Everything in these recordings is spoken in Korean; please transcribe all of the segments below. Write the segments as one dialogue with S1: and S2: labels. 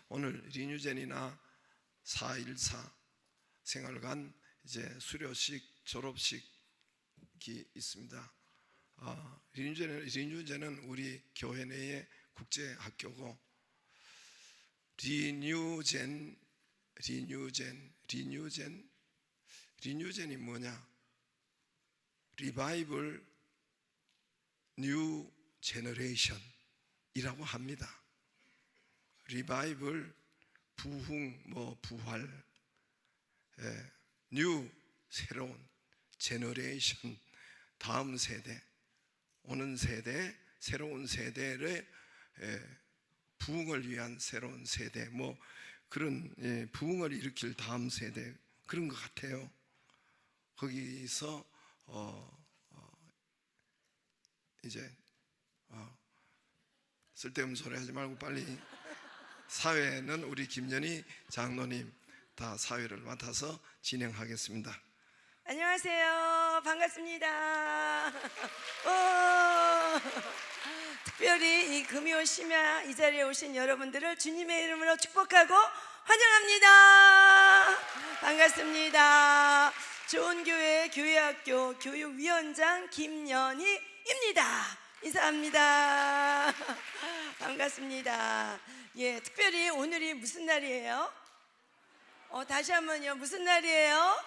S1: 오늘 리뉴젠이나 4.14 생활관 이제 수료식, 졸업식이 있습니다. 리뉴젠은 우리 교회 내의 국제 학교고, 리뉴젠이 뭐냐? 리바이벌 뉴 제너레이션이라고 합니다. 리바이벌, 부흥, 부활, 뉴, 새로운, 제너레이션, 다음 세대, 오는 세대, 새로운 세대의 부흥을 위한 새로운 세대, 그런 부흥을 일으킬 다음 세대, 그런 것 같아요. 거기서 이제 쓸데없는 소리 하지 말고 빨리 사회는 우리 김연희 장로님 다 사회를 맡아서 진행하겠습니다.
S2: 안녕하세요. 반갑습니다. 특별히 이 금요 심야 이 자리에 오신 여러분들을 주님의 이름으로 축복하고 환영합니다. 반갑습니다. 좋은교회 교회학교 교육위원장 김연희입니다. 인사합니다. 반갑습니다. 특별히 오늘이 무슨 날이에요? 다시 한번요. 무슨 날이에요?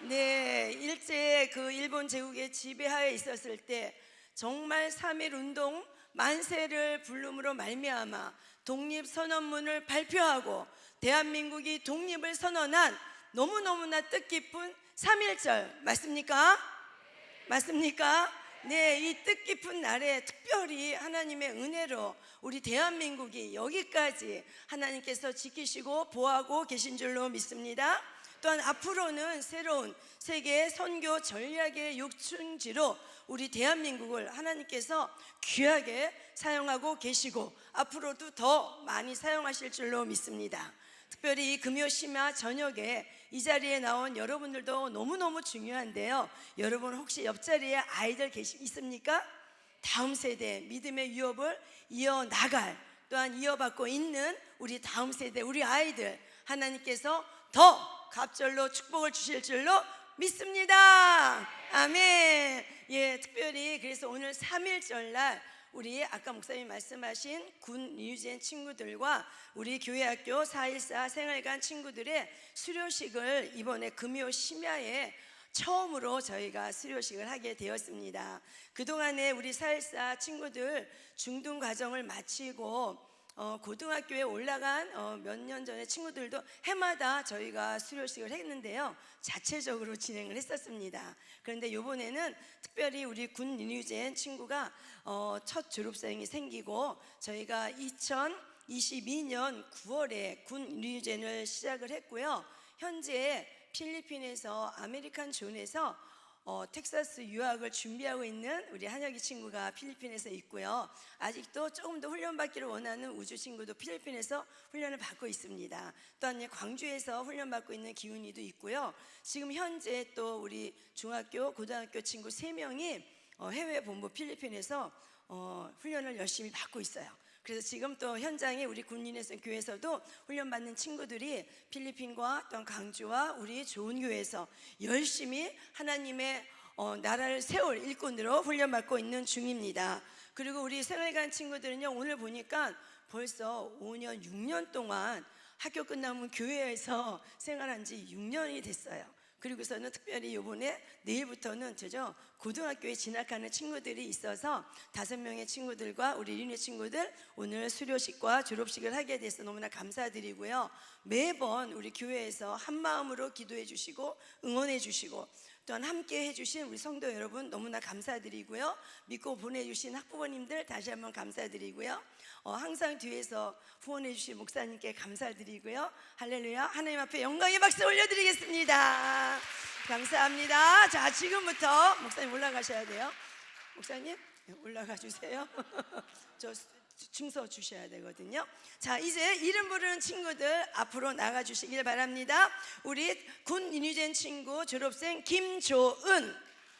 S2: 네, 일제 일본 제국의 지배하에 있었을 때 정말 3.1 운동 만세를 부름으로 말미암아 독립선언문을 발표하고 대한민국이 독립을 선언한 너무너무나 뜻깊은 3.1절 맞습니까? 맞습니까? 네, 이 뜻깊은 날에 특별히 하나님의 은혜로 우리 대한민국이 여기까지 하나님께서 지키시고 보호하고 계신 줄로 믿습니다. 또한 앞으로는 새로운 세계 선교 전략의 요충지로 우리 대한민국을 하나님께서 귀하게 사용하고 계시고 앞으로도 더 많이 사용하실 줄로 믿습니다. 특별히 이 금요 심야 저녁에 이 자리에 나온 여러분들도 너무너무 중요한데요. 여러분 혹시 옆자리에 아이들 있습니까? 다음 세대 믿음의 유업을 이어나갈, 또한 이어받고 있는 우리 다음 세대 우리 아이들 하나님께서 더 갑절로 축복을 주실 줄로 믿습니다. 아멘. 특별히 그래서 오늘 3.1절 날 우리 아까 목사님 말씀하신 군 리뉴젠 친구들과 우리 교회학교 4.14 생활관 친구들의 수료식을 이번에 금요 심야에 처음으로 저희가 수료식을 하게 되었습니다. 그동안에 우리 4.14 친구들 중등 과정을 마치고 고등학교에 올라간 몇 년 전에 친구들도 해마다 저희가 수료식을 했는데요, 자체적으로 진행을 했었습니다. 그런데 이번에는 특별히 우리 군 리뉴젠 친구가 첫 졸업생이 생기고 저희가 2022년 9월에 군 리뉴젠을 시작을 했고요. 현재 필리핀에서 아메리칸 존에서 텍사스 유학을 준비하고 있는 우리 한혁이 친구가 필리핀에서 있고요. 아직도 조금 더 훈련받기를 원하는 우주 친구도 필리핀에서 훈련을 받고 있습니다. 또한 광주에서 훈련받고 있는 기훈이도 있고요. 지금 현재 또 우리 중학교, 고등학교 친구 3명이 해외 본부 필리핀에서 훈련을 열심히 받고 있어요. 그래서 지금 또 현장에 우리 군인에서 교회에서도 훈련받는 친구들이 필리핀과 또 강주와 우리 좋은 교회에서 열심히 하나님의 나라를 세울 일꾼으로 훈련받고 있는 중입니다. 그리고 우리 생활관 친구들은요, 오늘 보니까 벌써 5년, 6년 동안 학교 끝나면 교회에서 생활한 지 6년이 됐어요. 그리고서는 특별히 이번에 내일부터는 고등학교에 진학하는 친구들이 있어서 5명의 친구들과 우리 리뉴 친구들 오늘 수료식과 졸업식을 하게 돼서 너무나 감사드리고요. 매번 우리 교회에서 한마음으로 기도해 주시고 응원해 주시고 또한 함께 해주신 우리 성도 여러분 너무나 감사드리고요. 믿고 보내주신 학부모님들 다시 한번 감사드리고요. 항상 뒤에서 후원해 주신 목사님께 감사드리고요. 할렐루야. 하나님 앞에 영광의 박수 올려드리겠습니다. 감사합니다. 자, 지금부터 목사님 올라가셔야 돼요. 목사님 올라가 주세요. 저 증서 주셔야 되거든요. 자, 이제 이름 부르는 친구들 앞으로 나가 주시길 바랍니다. 우리 군 리뉴젠 친구 졸업생 김조은,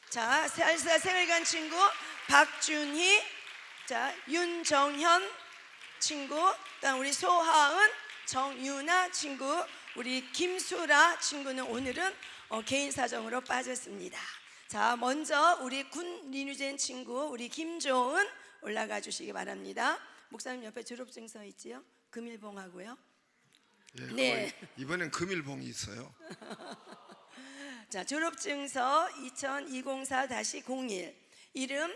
S2: 자, 4.14 생활관 친구 박준희, 자, 윤정현 친구, 그다음 우리 소하은, 정유나 친구, 우리 김수라 친구는 오늘은 개인 사정으로 빠졌습니다. 자, 먼저 우리 군 리뉴젠 친구 우리 김조은 올라가 주시기 바랍니다. 목사님 옆에 졸업증서 있지요? 금일봉하고요.
S1: 예,
S2: 네.
S1: 이번엔 금일봉이 있어요.
S2: 자, 졸업증서 2004-01 이름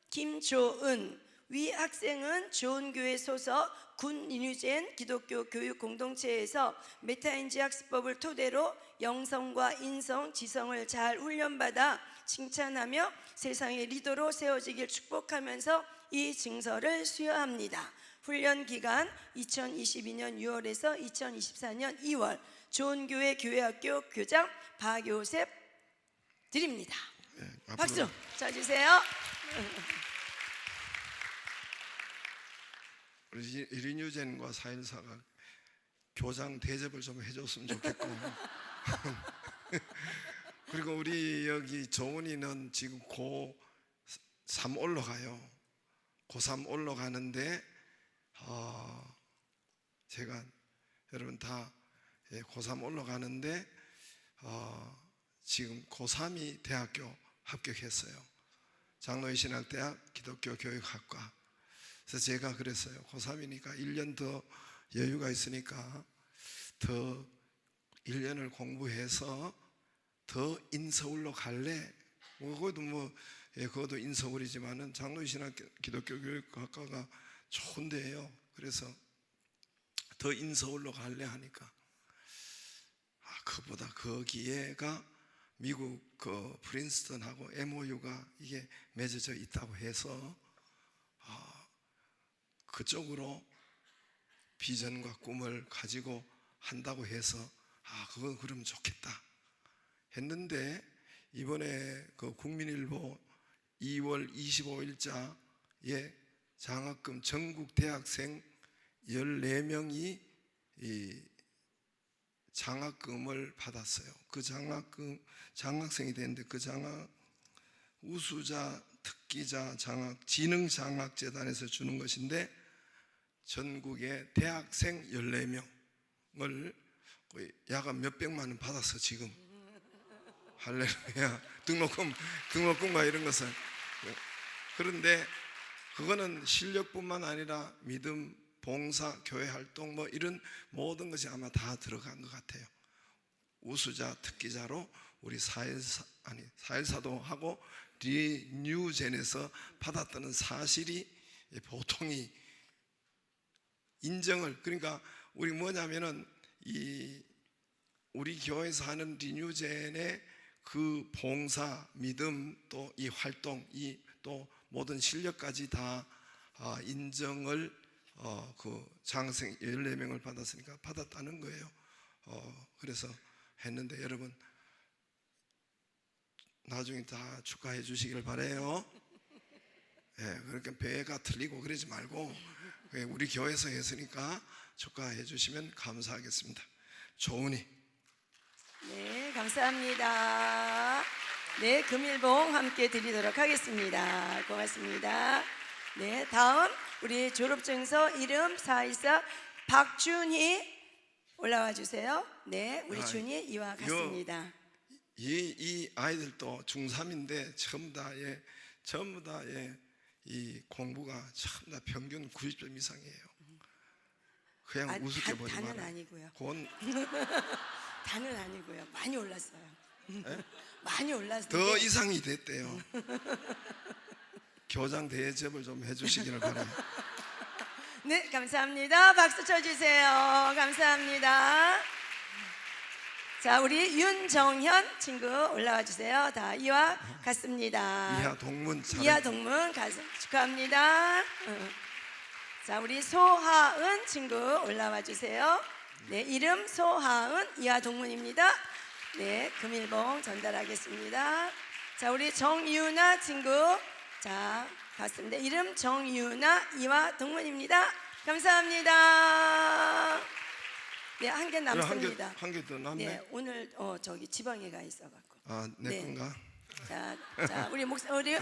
S2: 김조은, 위 학생은 좋은교회 소속 군 리뉴젠 기독교 교육 공동체에서 메타인지 학습법을 토대로 영성과 인성, 지성을 잘 훈련받아 칭찬하며 세상의 리더로 세워지길 축복하면서 이 증서를 수여합니다. 훈련 기간 2022년 6월에서 2024년 2월 좋은교회 교회학교 교장 박요셉 드립니다.
S1: 예,
S2: 박수 쳐주세요.
S1: 우리 리뉴젠과 414가 교장 대접을 좀 해줬으면 좋겠고 그리고 우리 여기 조은이는 지금 고3 올라가요. 고3 올라가는데 제가 여러분 다 고3 올라가는데 지금 고3이 대학교 합격했어요. 장로의 신학대학 기독교 교육학과. 그래서 제가 그랬어요. 고3이니까 1년 더 여유가 있으니까 더 1년을 공부해서 더 인서울로 갈래? 그것도 인서울이지만은 장로의 신학 기독교 교육학과가 좋은데요. 그래서 더 인서울로 갈래 하니까 그보다 거기에가 미국 그 프린스턴하고 MOU가 이게 맺어져 있다고 해서 그쪽으로 비전과 꿈을 가지고 한다고 해서 그건 그러면 좋겠다 했는데 이번에 그 국민일보 2월 25일자에 장학금 전국 대학생 14명이 이 장학금을 받았어요. 그 장학생이 됐는데 그 우수자, 특기자 장학, 지능장학재단에서 주는 것인데 전국의 대학생 14명을 야간 몇백만 원 받았어 지금. 할렐루야. 등록금과 이런 것은. 그런데 그거는 실력뿐만 아니라 믿음, 봉사, 교회 활동 뭐 이런 모든 것이 아마 다 들어간 것 같아요. 우수자, 특기자로 우리 4.14도 하고 리뉴젠에서 받았다는 사실이 보통이 인정을, 그러니까 우리 뭐냐면은 우리 교회에서 하는 리뉴젠의 그 봉사, 믿음, 또 이 활동, 또 모든 실력까지 다 인정을 그 장학생 14명을 받았으니까 받았다는 거예요. 그래서 했는데 여러분 나중에 다 축하해 주시길 바라요. 예, 그렇게 배가 틀리고 그러지 말고 우리 교회에서 했으니까 축하해 주시면 감사하겠습니다. 조은이.
S2: 네, 감사합니다. 네, 금일봉 함께 드리도록 하겠습니다. 고맙습니다. 네, 다음 우리 졸업증서 이름 414 박준희 올라와 주세요. 네, 우리 준희 이와 같습니다.
S1: 이 아이들도 중3인데 전부 다 이 공부가 전부 다 평균 90점 이상이에요. 그냥 우습게 보지 마라.
S2: 단은 아니고요.
S1: 그건
S2: 단은 아니고요. 많이 올랐어요. 많이 올랐어요.
S1: 더 이상이 됐대요. 교장 대접을 좀 해주시기를 바라요.
S2: 네, 감사합니다. 박수 쳐주세요. 감사합니다. 자, 우리 윤정현 친구 올라와 주세요. 다 이와 같습니다.
S1: 이하 동문
S2: 축하합니다. 자, 우리 소하은 친구 올라와 주세요. 네, 이름 소하은 이하 동문입니다. 네, 금일봉 전달하겠습니다. 자, 우리 정유나 친구 자, 봤습니다. 이름 정유나 이와 동문입니다. 감사합니다. 네, 한 개 남습니다.
S1: 한 개 더 남네.
S2: 네, 오늘 저기 지방에 가 있어갖고.
S1: 내 건가?
S2: 자, 우리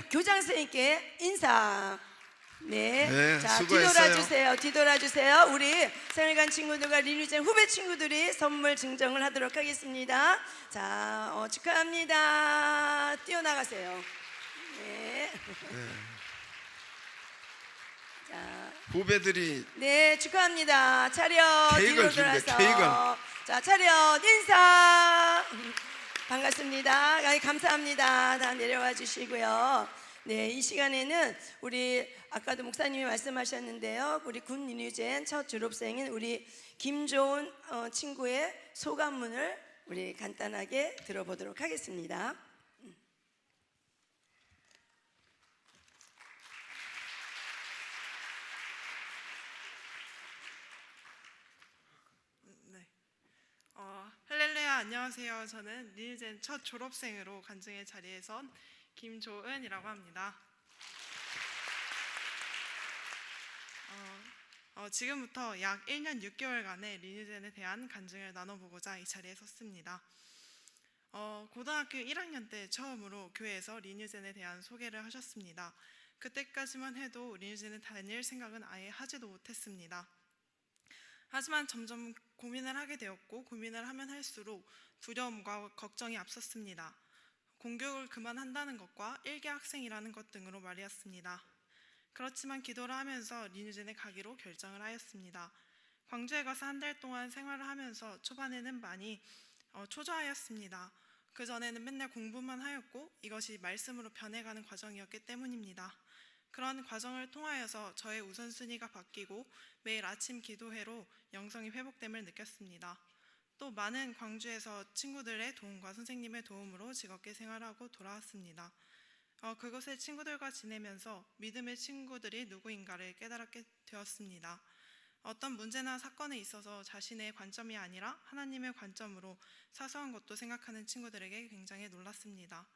S2: 교장 선생님께 인사. 네.
S1: 네,
S2: 자,
S1: 수고했어요.
S2: 뒤돌아주세요. 우리 생일관 친구들과 리뉴젠 후배 친구들이 선물 증정을 하도록 하겠습니다. 자, 축하합니다. 뛰어나가세요. 네. 자,
S1: 후배들이
S2: 네, 축하합니다. 차렷
S1: 케이크를
S2: 뒤로
S1: 준대,
S2: 돌아서.
S1: 케이크를.
S2: 자, 차렷 인사. 반갑습니다. 감사합니다. 다 내려와 주시고요. 네, 이 시간에는 우리 아까도 목사님이 말씀하셨는데요. 우리 군 리뉴젠 첫 졸업생인 우리 김조은 친구의 소감문을 우리 간단하게 들어보도록 하겠습니다.
S3: 네. 할렐루야, 안녕하세요. 저는 리뉴젠 첫 졸업생으로 간증의 자리에 선 김조은이라고 합니다. 지금부터 약 1년 6개월간의 리뉴젠에 대한 간증을 나눠보고자 이 자리에 섰습니다. 고등학교 1학년 때 처음으로 교회에서 리뉴젠에 대한 소개를 하셨습니다. 그때까지만 해도 리뉴젠에 다닐 생각은 아예 하지도 못했습니다. 하지만 점점 고민을 하게 되었고, 고민을 하면 할수록 두려움과 걱정이 앞섰습니다. 공교육을 그만한다는 것과 일개 학생이라는 것 등으로 말이었습니다. 그렇지만 기도를 하면서 리뉴젠에 가기로 결정을 하였습니다. 광주에 가서 한 달 동안 생활을 하면서 초반에는 많이 초조하였습니다. 그전에는 맨날 공부만 하였고 이것이 말씀으로 변해가는 과정이었기 때문입니다. 그런 과정을 통하여서 저의 우선순위가 바뀌고 매일 아침 기도회로 영성이 회복됨을 느꼈습니다. 또 많은 광주에서 친구들의 도움과 선생님의 도움으로 즐겁게 생활하고 돌아왔습니다. 그곳에 친구들과 지내면서 믿음의 친구들이 누구인가를 깨달게 되었습니다. 어떤 문제나 사건에 있어서 자신의 관점이 아니라 하나님의 관점으로 사소한 것도 생각하는 친구들에게 굉장히 놀랐습니다.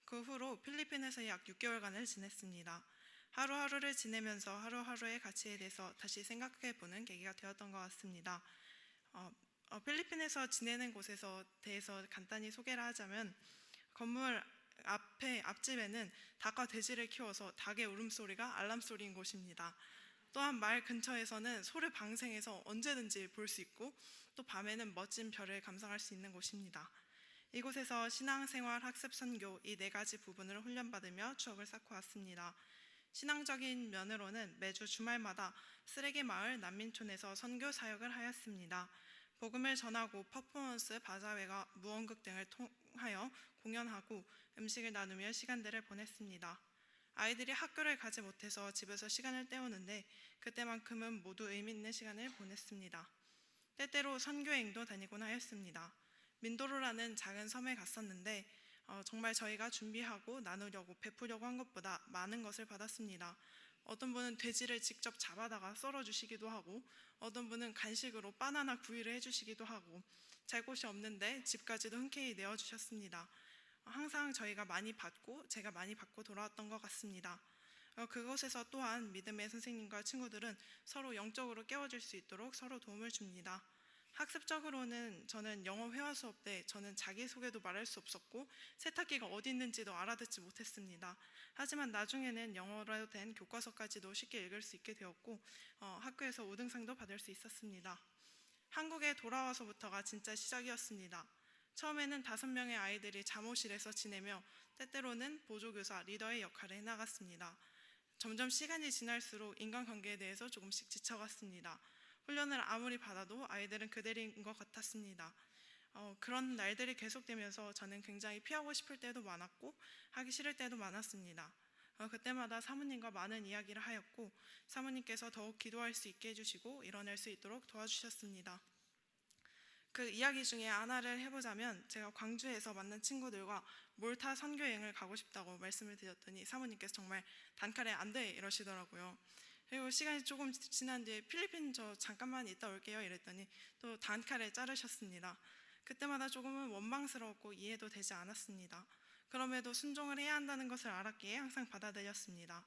S3: 그 후로 필리핀에서 약 6개월간을 지냈습니다. 하루하루를 지내면서 하루하루의 가치에 대해서 다시 생각해보는 계기가 되었던 것 같습니다. 필리핀에서 지내는 곳에서 대해서 간단히 소개를 하자면, 건물 앞집에는 닭과 돼지를 키워서 닭의 울음소리가 알람소리인 곳입니다. 또한 마을 근처에서는 소를 방생해서 언제든지 볼 수 있고, 또 밤에는 멋진 별을 감상할 수 있는 곳입니다. 이곳에서 신앙생활, 학습, 선교 이 4가지 부분을 훈련받으며 추억을 쌓고 왔습니다. 신앙적인 면으로는 매주 주말마다 쓰레기 마을 난민촌에서 선교 사역을 하였습니다. 복음을 전하고 퍼포먼스, 바자회가, 무언극 등을 통하여 공연하고 음식을 나누며 시간들을 보냈습니다. 아이들이 학교를 가지 못해서 집에서 시간을 때우는데 그때만큼은 모두 의미 있는 시간을 보냈습니다. 때때로 선교행도 다니곤 하였습니다. 민도로라는 작은 섬에 갔었는데 정말 저희가 준비하고 나누려고 베푸려고 한 것보다 많은 것을 받았습니다. 어떤 분은 돼지를 직접 잡아다가 썰어주시기도 하고, 어떤 분은 간식으로 바나나 구이를 해주시기도 하고, 잘 곳이 없는데 집까지도 흔쾌히 내어주셨습니다. 항상 저희가 많이 받고 제가 많이 받고 돌아왔던 것 같습니다. 그곳에서 또한 믿음의 선생님과 친구들은 서로 영적으로 깨워줄 수 있도록 서로 도움을 줍니다. 학습적으로는 저는 영어 회화 수업 때 저는 자기소개도 말할 수 없었고 세탁기가 어디 있는지도 알아듣지 못했습니다. 하지만 나중에는 영어로 된 교과서까지도 쉽게 읽을 수 있게 되었고 학교에서 5등상도 받을 수 있었습니다. 한국에 돌아와서부터가 진짜 시작이었습니다. 처음에는 5명의 아이들이 잠옷실에서 지내며 때때로는 보조교사, 리더의 역할을 해나갔습니다. 점점 시간이 지날수록 인간관계에 대해서 조금씩 지쳐갔습니다. 훈련을 아무리 받아도 아이들은 그대로인 것 같았습니다. 그런 날들이 계속되면서 저는 굉장히 피하고 싶을 때도 많았고 하기 싫을 때도 많았습니다. 그때마다 사모님과 많은 이야기를 하였고 사모님께서 더욱 기도할 수 있게 해주시고 일어날 수 있도록 도와주셨습니다. 그 이야기 중에 하나를 해보자면, 제가 광주에서 만난 친구들과 몰타 선교여행을 가고 싶다고 말씀을 드렸더니 사모님께서 정말 단칼에 안 돼 이러시더라고요. 그리고 시간이 조금 지난 뒤에 필리핀 저 잠깐만 있다 올게요 이랬더니 또 단칼에 자르셨습니다. 그때마다 조금은 원망스러웠고 이해도 되지 않았습니다. 그럼에도 순종을 해야 한다는 것을 알았기에 항상 받아들였습니다.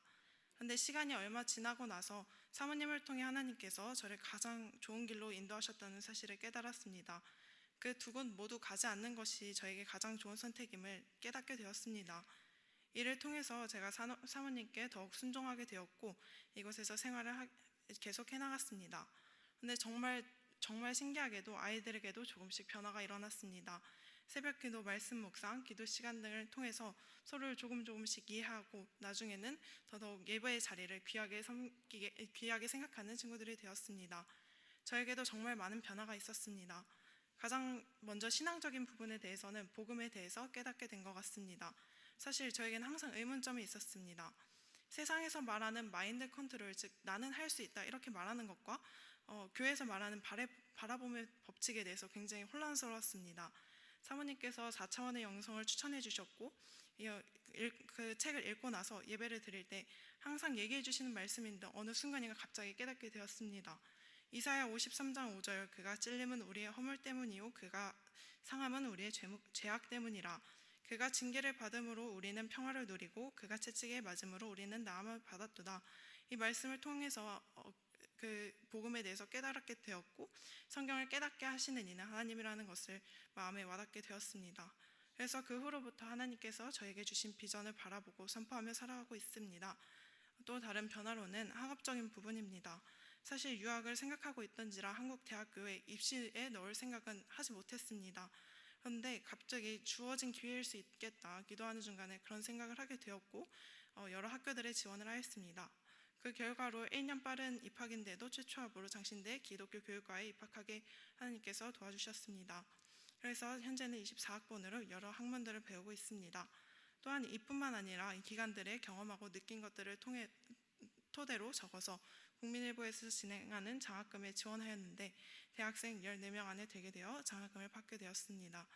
S3: 그런데 시간이 얼마 지나고 나서 사모님을 통해 하나님께서 저를 가장 좋은 길로 인도하셨다는 사실을 깨달았습니다. 그 2곳 모두 가지 않는 것이 저에게 가장 좋은 선택임을 깨닫게 되었습니다. 이를 통해서 제가 사모님께 더욱 순종하게 되었고 이곳에서 생활을 계속 해나갔습니다. 근데 정말 신기하게도 아이들에게도 조금씩 변화가 일어났습니다. 새벽기도, 말씀 묵상, 기도 시간 등을 통해서 서로를 조금씩 이해하고 나중에는 더더욱 예배의 자리를 귀하게 생각하는 친구들이 되었습니다. 저에게도 정말 많은 변화가 있었습니다. 가장 먼저 신앙적인 부분에 대해서는 복음에 대해서 깨닫게 된 것 같습니다. 사실 저에게는 항상 의문점이 있었습니다. 세상에서 말하는 마인드 컨트롤, 즉 나는 할 수 있다 이렇게 말하는 것과 교회에서 말하는 바라봄의 법칙에 대해서 굉장히 혼란스러웠습니다. 사모님께서 4차원의 영성을 추천해 주셨고 그 책을 읽고 나서 예배를 드릴 때 항상 얘기해 주시는 말씀인데 어느 순간인가 갑자기 깨닫게 되었습니다. 이사야 53장 5절 그가 찔림은 우리의 허물 때문이요 그가 상함은 우리의 죄악 때문이라. 그가 징계를 받음으로 우리는 평화를 누리고 그가 채찍에 맞음으로 우리는 나음을 받았도다. 이 말씀을 통해서 그 복음에 대해서 깨달게 되었고 성경을 깨닫게 하시는 이는 하나님이라는 것을 마음에 와닿게 되었습니다. 그래서 그 후로부터 하나님께서 저에게 주신 비전을 바라보고 선포하며 살아가고 있습니다. 또 다른 변화로는 학업적인 부분입니다. 사실 유학을 생각하고 있던지라 한국 대학교에 입시에 넣을 생각은 하지 못했습니다. 그런데 갑자기 주어진 기회일 수 있겠다 기도하는 중간에 그런 생각을 하게 되었고 여러 학교들에 지원을 하였습니다. 그 결과로 1년 빠른 입학인데도 최초 합으로 장신대 기독교 교육과에 입학하게 하나님께서 도와주셨습니다. 그래서 현재는 24학번으로 여러 학문들을 배우고 있습니다. 또한 이뿐만 아니라 이 기간들에 경험하고 느낀 것들을 토대로 적어서 국민일보에서 진행하는 장학금에 지원하였는데 대학생 14명 안에 되게 되어 장학금을 받게 되었습니다.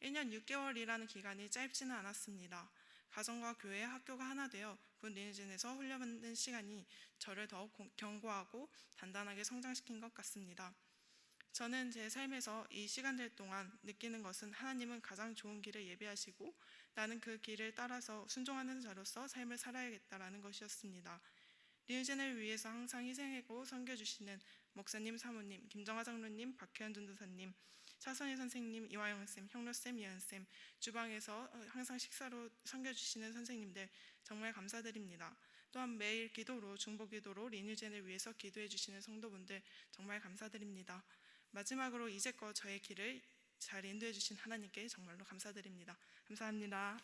S3: 1년 6개월이라는 기간이 짧지는 않았습니다. 가정과 교회, 학교가 하나 되어 군 리니진에서 훈련받는 시간이 저를 더욱 견고하고 단단하게 성장시킨 것 같습니다. 저는 제 삶에서 이 시간들 동안 느끼는 것은 하나님은 가장 좋은 길을 예비하시고 나는 그 길을 따라서 순종하는 자로서 삶을 살아야겠다라는 것이었습니다. 리니진을 위해서 항상 희생하고 섬겨주시는 목사님, 사모님, 김정화 장로님, 박혜연 전도사님, 차선희 선생님, 이화영쌤, 형로쌤, 예은쌤, 주방에서 항상 식사로 섬겨주시는 선생님들 정말 감사드립니다. 또한 매일 기도로 중보기도로 리뉴젠을 위해서 기도해 주시는 성도분들 정말 감사드립니다. 마지막으로 이제껏 저의 길을 잘 인도해 주신 하나님께 정말로 감사드립니다. 감사합니다.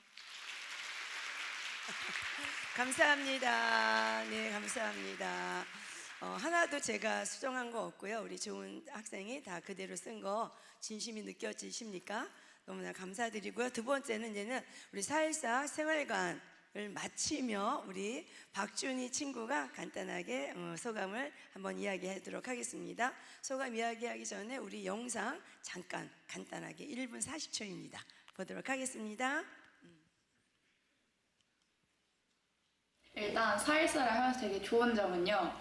S2: 감사합니다. 네, 감사합니다. 하나도 제가 수정한 거 없고요. 우리 좋은 학생이 다 그대로 쓴 거 진심이 느껴지십니까? 너무나 감사드리고요. 두 번째는 이제는 우리 4.14 생활관을 마치며 우리 박준희 친구가 간단하게 소감을 한번 이야기하도록 하겠습니다. 소감 이야기하기 전에 우리 영상 잠깐 간단하게 1분 40초입니다. 보도록 하겠습니다.
S4: 일단 4.14를 하면서 되게 좋은 점은요,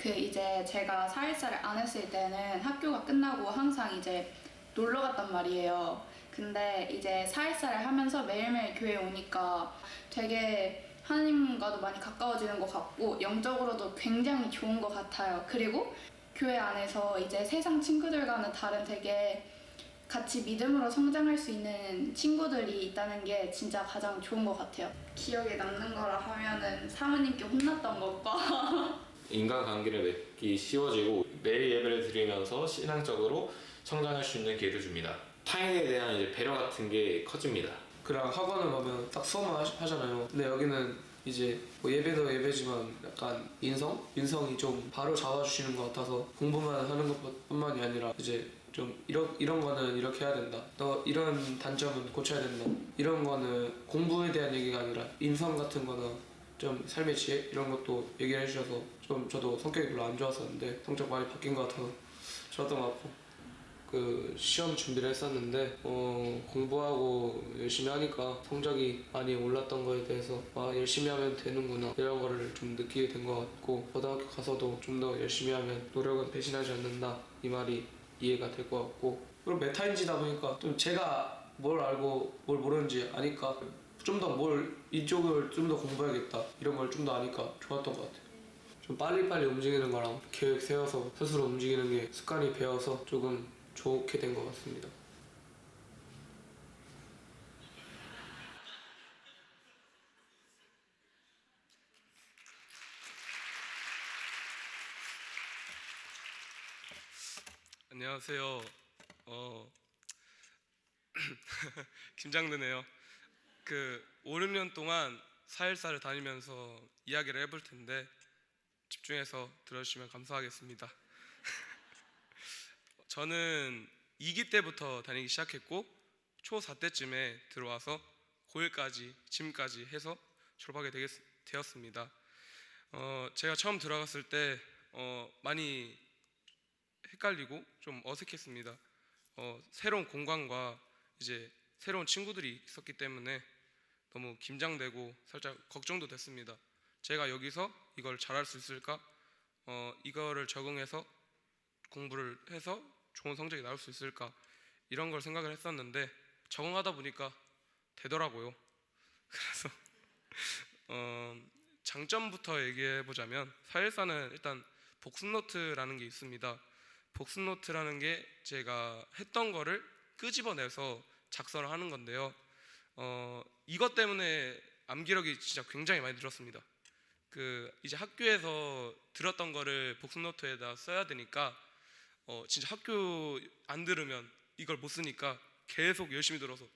S4: 이제 제가 4.14를 안 했을 때는 학교가 끝나고 항상 이제 놀러 갔단 말이에요. 근데 이제 4.14를 하면서 매일매일 교회에 오니까 되게 하나님과도 많이 가까워지는 것 같고 영적으로도 굉장히 좋은 것 같아요. 그리고 교회 안에서 이제 세상 친구들과는 다른 되게 같이 믿음으로 성장할 수 있는 친구들이 있다는 게 진짜 가장 좋은 것 같아요. 기억에 남는 거라 하면은 사모님께 혼났던 것과
S5: 인간관계를 맺기 쉬워지고 매일 예배를 드리면서 신앙적으로 성장할 수 있는 기회를 줍니다. 타인에 대한 이제 배려 같은 게 커집니다.
S6: 그랑 학원을 가면 딱 수업만 하잖아요. 근데 여기는 이제 뭐 예배도 예배지만 약간 인성이 좀 바로 잡아주시는 것 같아서 공부만 하는 것뿐만이 아니라 이제 좀 이런 거는 이렇게 해야 된다. 너 이런 단점은 고쳐야 된다. 이런 거는 공부에 대한 얘기가 아니라 인성 같은 거나 좀 삶의 지혜 이런 것도 얘기를 해주셔서 좀 저도 성격이 별로 안 좋았었는데 성적 많이 바뀐 것 같아서 좋았던 것 같고 그 시험 준비를 했었는데 공부하고 열심히 하니까 성적이 많이 올랐던 거에 대해서 열심히 하면 되는구나 이런 거를 좀 느끼게 된 것 같고 고등학교 가서도 좀 더 열심히 하면 노력은 배신하지 않는다 이 말이 이해가 될 것 같고 그리고 메타인지다 보니까 좀 제가 뭘 알고 뭘 모르는지 아니까 좀 더 이쪽을 좀 더 공부해야겠다 이런 걸 좀 더 아니까 좋았던 것 같아요. 좀 빨리빨리 움직이는 거랑 계획 세워서 스스로 움직이는 게 습관이 배어서 조금 좋게 된 것 같습니다.
S7: 안녕하세요. 긴장되네요. 5, 6년 동안 사일사를 다니면서 이야기를 해볼 텐데 집중해서 들어주시면 감사하겠습니다. 저는 2기 때부터 다니기 시작했고 초4 때쯤에 들어와서 고1까지 지금까지 해서 졸업하게 되었습니다. 제가 처음 들어갔을 때 많이 헷갈리고 좀 어색했습니다. 새로운 공간과 이제 새로운 친구들이 있었기 때문에 너무 긴장되고 살짝 걱정도 됐습니다. 제가 여기서 이걸 잘할 수 있을까? 이거를 적응해서 공부를 해서 좋은 성적이 나올 수 있을까? 이런 걸 생각을 했었는데 적응하다 보니까 되더라고요. 그래서 장점부터 얘기해 보자면 사일사는 일단 복습노트라는 게 있습니다. 복습노트라는 게 제가 했던 거를 끄집어내서 작성을 하는 건데요. 이것 때문에 암기력이 진짜 굉장히 많이 늘었습니다. 이제 학교에서 들었던 거를 복습노트에다 써야 되니까 진짜 학교 안 들으면 이걸 못 쓰니까 계속 열심히 들어서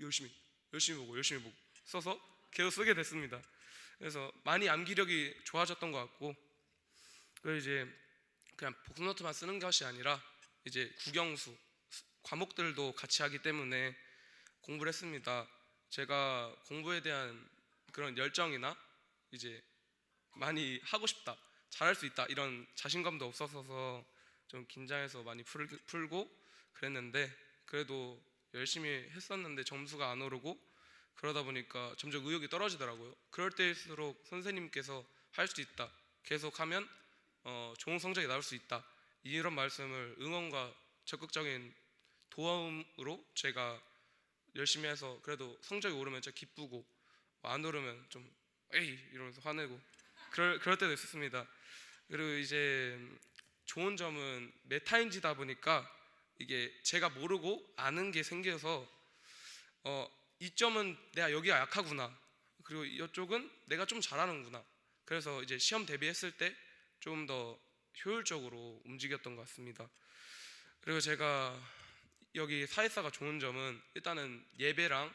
S7: 열심히 보고 써서 계속 쓰게 됐습니다. 그래서 많이 암기력이 좋아졌던 것 같고, 그리고 이제 그냥 복습노트만 쓰는 것이 아니라 이제 국영수 과목들도 같이 하기 때문에 공부를 했습니다. 제가 공부에 대한 그런 열정이나 이제 많이 하고 싶다, 잘할 수 있다 이런 자신감도 없어서 좀 긴장해서 많이 풀고 그랬는데 그래도 열심히 했었는데 점수가 안 오르고 그러다 보니까 점점 의욕이 떨어지더라고요. 그럴 때일수록 선생님께서 할 수 있다, 계속하면 좋은 성적이 나올 수 있다, 이런 말씀을 응원과 적극적인 도움으로 제가 열심히 해서 그래도 성적이 오르면 진짜 기쁘고 안 오르면 좀 에이 이러면서 화내고 그럴 때도 있었습니다. 그리고 이제 좋은 점은 메타인지다 보니까 이게 제가 모르고 아는 게 생겨서 이 점은 내가 여기가 약하구나, 그리고 이쪽은 내가 좀 잘하는구나, 그래서 이제 시험 대비했을 때 좀 더 효율적으로 움직였던 것 같습니다. 그리고 제가 여기 사회사가 좋은 점은 일단은 예배랑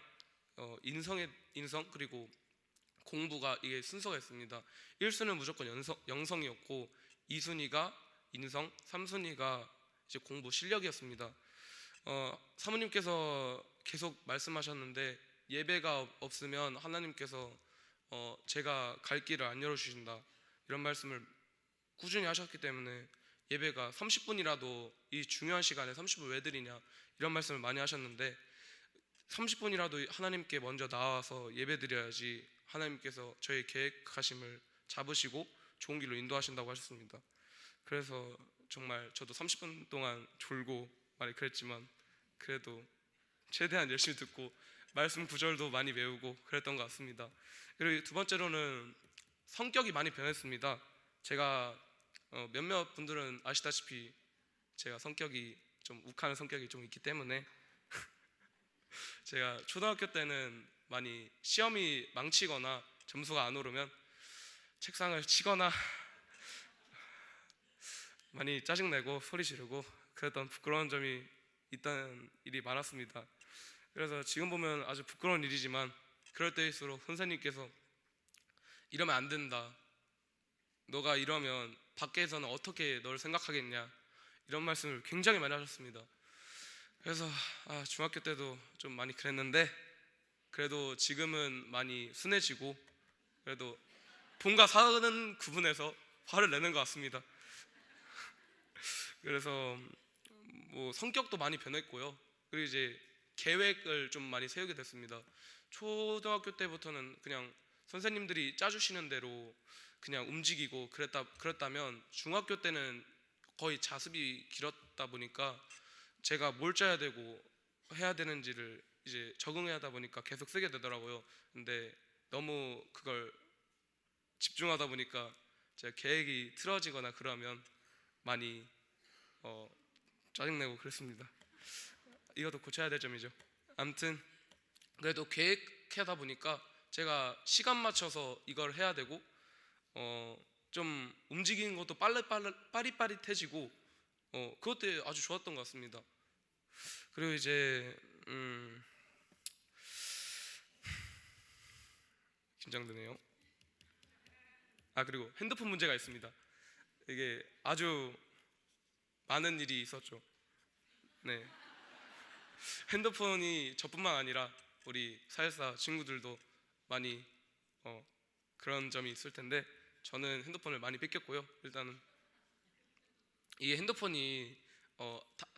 S7: 인성 그리고 공부가 이게 순서가 있습니다. 1순위는 무조건 영성이었고 2순위가 인성, 3순위가 이제 공부 실력이었습니다. 사모님께서 계속 말씀하셨는데 예배가 없으면 하나님께서 제가 갈 길을 안 열어주신다, 이런 말씀을 꾸준히 하셨기 때문에 예배가 30분이라도 이 중요한 시간에 30분 왜 드리냐 이런 말씀을 많이 하셨는데 30분이라도 하나님께 먼저 나와서 예배 드려야지 하나님께서 저희 계획하심을 잡으시고 좋은 길로 인도하신다고 하셨습니다. 그래서 정말 저도 30분 동안 졸고 많이 그랬지만 그래도 최대한 열심히 듣고 말씀 구절도 많이 외우고 그랬던 것 같습니다. 그리고 두 번째로는 성격이 많이 변했습니다. 제가 몇몇 분들은 아시다시피 제가 성격이 좀 욱하는 성격이 좀 있기 때문에 제가 초등학교 때는 많이 시험이 망치거나 점수가 안 오르면 책상을 치거나 많이 짜증내고 소리 지르고 그랬던 부끄러운 점이 있다는 일이 많았습니다. 그래서 지금 보면 아주 부끄러운 일이지만 그럴 때일수록 선생님께서 이러면 안 된다, 너가 이러면 밖에서는 어떻게 널 생각하겠냐, 이런 말씀을 굉장히 많이 하셨습니다. 그래서 중학교 때도 좀 많이 그랬는데 그래도 지금은 많이 순해지고 그래도 본과 사는 구분해서 화를 내는 것 같습니다. 그래서 뭐 성격도 많이 변했고요. 그리고 이제 계획을 좀 많이 세우게 됐습니다. 초등학교 때부터는 그냥 선생님들이 짜주시는 대로 그냥 움직이고 그랬다면 중학교 때는 거의 자습이 길었다 보니까 제가 뭘 짜야 되고 해야 되는지를 이제 적응해야 하다 보니까 계속 쓰게 되더라고요. 근데 너무 그걸 집중하다 보니까 제가 계획이 틀어지거나 그러면 많이 짜증내고 그랬습니다. 이것도 고쳐야 될 점이죠. 아무튼 그래도 계획하다 보니까 제가 시간 맞춰서 이걸 해야 되고 좀 움직이는 것도 빠릿빠릿해지고 그것도 아주 좋았던 것 같습니다. 그리고 이제 긴장되네요. 그리고 핸드폰 문제가 있습니다. 이게 아주 많은 일이 있었죠. 네. 핸드폰이 저뿐만 아니라 우리 사회사 친구들도 많이 그런 점이 있을 텐데 저는 핸드폰을 많이 뺏겼고요. 일단은 이게 핸드폰이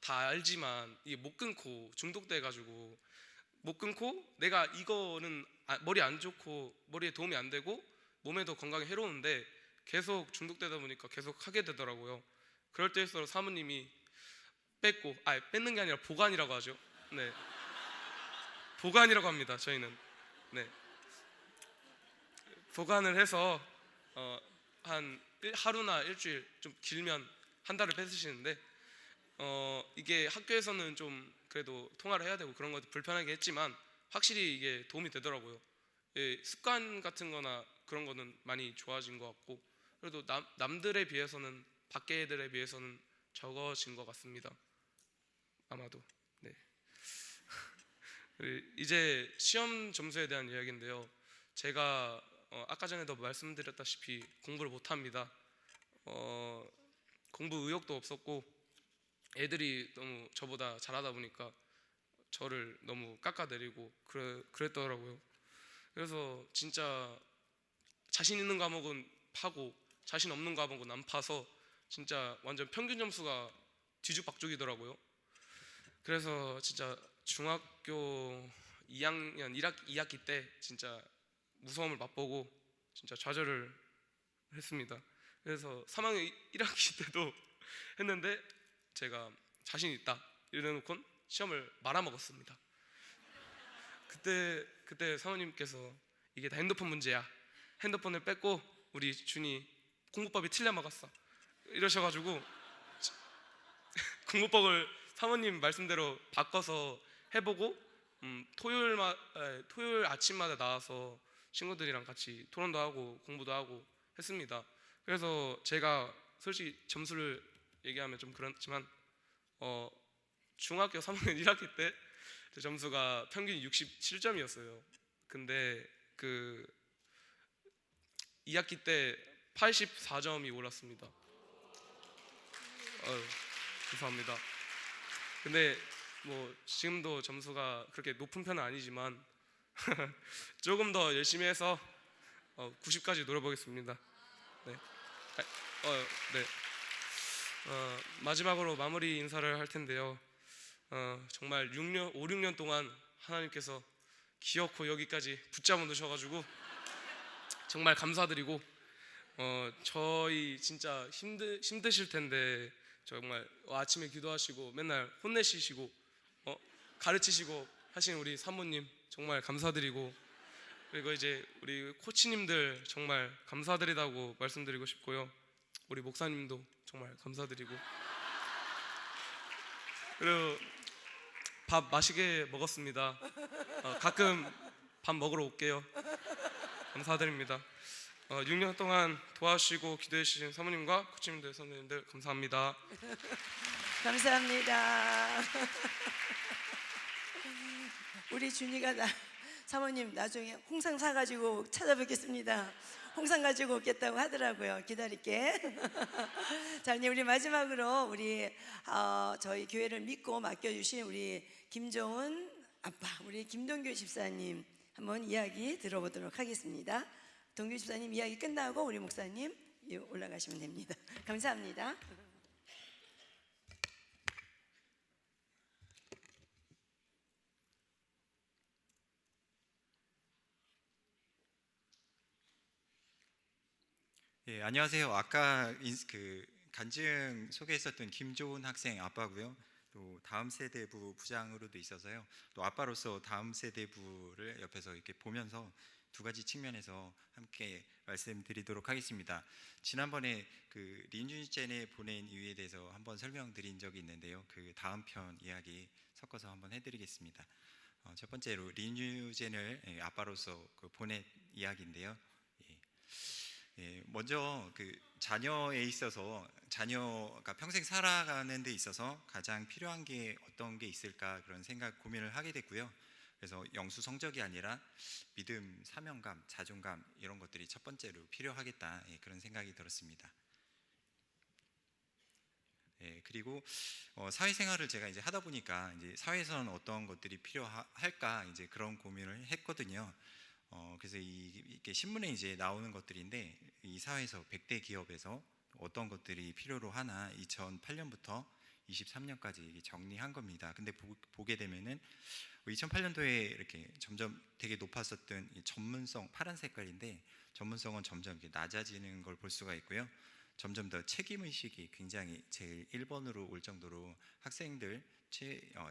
S7: 다 알지만 이게 못 끊고 중독돼 가지고 못 끊고 내가 이거는 머리 안 좋고 머리에 도움이 안 되고 몸에도 건강에 해로운데 계속 중독되다 보니까 계속 하게 되더라고요. 그럴 때일수록 사모님이 뺏는 게 아니라 보관이라고 하죠. 네. 보관이라고 합니다. 저희는. 네. 보관을 해서 한 하루나 일주일, 좀 길면 한 달을 뺏으시는데 이게 학교에서는 좀 그래도 통화를 해야 되고 그런 것도 불편하게 했지만 확실히 이게 도움이 되더라고요. 습관 같은 거나 그런 거는 많이 좋아진 것 같고 그래도 남들에 비해서는 밖에 애들에 비해서는 적어진 것 같습니다. 아마도. 네. 이제 시험 점수에 대한 이야기인데요. 제가 아까 전에도 말씀드렸다시피 공부를 못합니다. 공부 의욕도 없었고 애들이 너무 저보다 잘하다 보니까 저를 너무 깎아내리고 그랬더라고요. 그래서 진짜 자신 있는 과목은 파고 자신 없는 과목은 안 파서 진짜 완전 평균 점수가 뒤죽박죽이더라고요. 그래서 진짜 중학교 2학년 2학기 때 진짜 무서움을 맛보고 진짜 좌절을 했습니다. 그래서 3학년 1학기 때도 했는데 제가 자신 있다 이래놓고 시험을 말아먹었습니다. 그때 사모님께서 이게 다 핸드폰 문제야. 핸드폰을 뺏고 우리 준이 공부법이 틀려 먹었어. 이러셔가지고 공부법을 사모님 말씀대로 바꿔서 해보고 토요일 아침마다 나와서 친구들이랑 같이 토론도 하고 공부도 하고 했습니다. 그래서 제가 솔직히 점수를 얘기하면 좀 그렇지만 중학교 3학년 1학기 때 제 점수가 평균이 67점이었어요. 근데 그 2학기 때 84점이 올랐습니다. 감사합니다. 근데 뭐 지금도 점수가 그렇게 높은 편은 아니지만 조금 더 열심히 해서 90까지 노려보겠습니다. 네. 네. 마지막으로 마무리 인사를 할 텐데요. 정말 5, 6년 동안 하나님께서 기어코 여기까지 붙잡아 놓으셔가지고 정말 감사드리고 저희 진짜 힘드실 텐데 정말 아침에 기도하시고 맨날 혼내시고 가르치시고 하신 우리 사모님 정말 감사드리고 그리고 이제 우리 코치님들 정말 감사드리다고 말씀드리고 싶고요. 우리 목사님도 정말 감사드리고 그리고 밥 맛있게 먹었습니다. 가끔 밥 먹으러 올게요. 감사드립니다. 6년 동안 도와주시고 기도해 주신 사모님과 코치님들, 선생님들 감사합니다.
S2: 감사합니다. 우리 준이가 사모님 나중에 홍상 사가지고 찾아뵙겠습니다. 홍상 가지고 오겠다고 하더라고요. 기다릴게. 자, 이제 우리 마지막으로 우리 저희 교회를 믿고 맡겨주신 우리 김종훈 아빠, 우리 김동규 집사님 한번 이야기 들어보도록 하겠습니다. 동규 집사님 이야기 끝나고 우리 목사님 올라가시면 됩니다. 감사합니다.
S8: 예, 안녕하세요. 아까 간증 소개했었던 김조은 학생 아빠고요. 또 다음 세대부 부장으로도 있어서요. 또 아빠로서 다음 세대부를 옆에서 이렇게 보면서 두 가지 측면에서 함께 말씀드리도록 하겠습니다. 지난번에 그 린주젠에 보낸 이유에 대해서 한번 설명드린 적이 있는데요. 그 다음 편 이야기 섞어서 한번 해드리겠습니다. 첫 번째로 린유젠을 아빠로서 보낸 이야기인데요. 예, 먼저 그 자녀에 있어서 자녀가 평생 살아가는 데 있어서 가장 필요한 게 어떤 게 있을까 그런 생각 고민을 하게 됐고요. 그래서 영수 성적이 아니라 믿음, 사명감, 자존감 이런 것들이 첫 번째로 필요하겠다 그런 생각이 들었습니다. 그리고 사회생활을 제가 이제 하다 보니까 이제 사회에서는 어떤 것들이 필요할까 이제 그런 고민을 했거든요. 그래서 이게 신문에 이제 나오는 것들인데 이 사회에서 100대 기업에서 어떤 것들이 필요로 하나 2008년부터 23년까지 정리한 겁니다. 근데 보게 되면은 2008년도에 이렇게 점점 되게 높았었던 이 전문성 파란 색깔인데 전문성은 점점 이렇게 낮아지는 걸 볼 수가 있고요. 점점 더 책임의식이 굉장히 제일 1번으로 올 정도로 학생들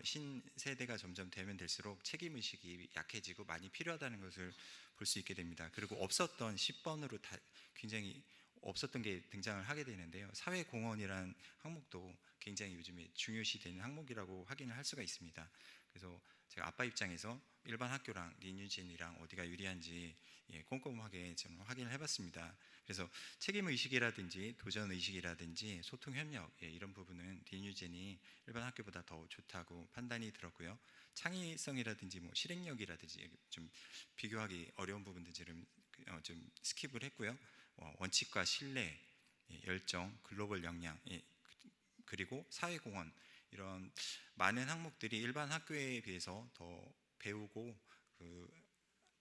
S8: 신세대가 점점 되면 될수록 책임의식이 약해지고 많이 필요하다는 것을 볼 수 있게 됩니다. 그리고 없었던 10번으로 굉장히 없었던 게 등장을 하게 되는데요. 사회공헌이라는 항목도 굉장히 요즘에 중요시되는 항목이라고 확인을 할 수가 있습니다. 그래서 제가 아빠 입장에서 일반 학교랑 리뉴진이랑 어디가 유리한지 꼼꼼하게 저는 확인을 해봤습니다. 그래서 책임의식이라든지 도전의식이라든지 소통협력 이런 부분은 리뉴진이 일반 학교보다 더 좋다고 판단이 들었고요. 창의성이라든지 뭐 실행력이라든지 좀 비교하기 어려운 부분들은 좀 스킵을 했고요. 원칙과 신뢰, 열정, 글로벌 역량 그리고 사회공헌 이런 많은 항목들이 일반 학교에 비해서 더 배우고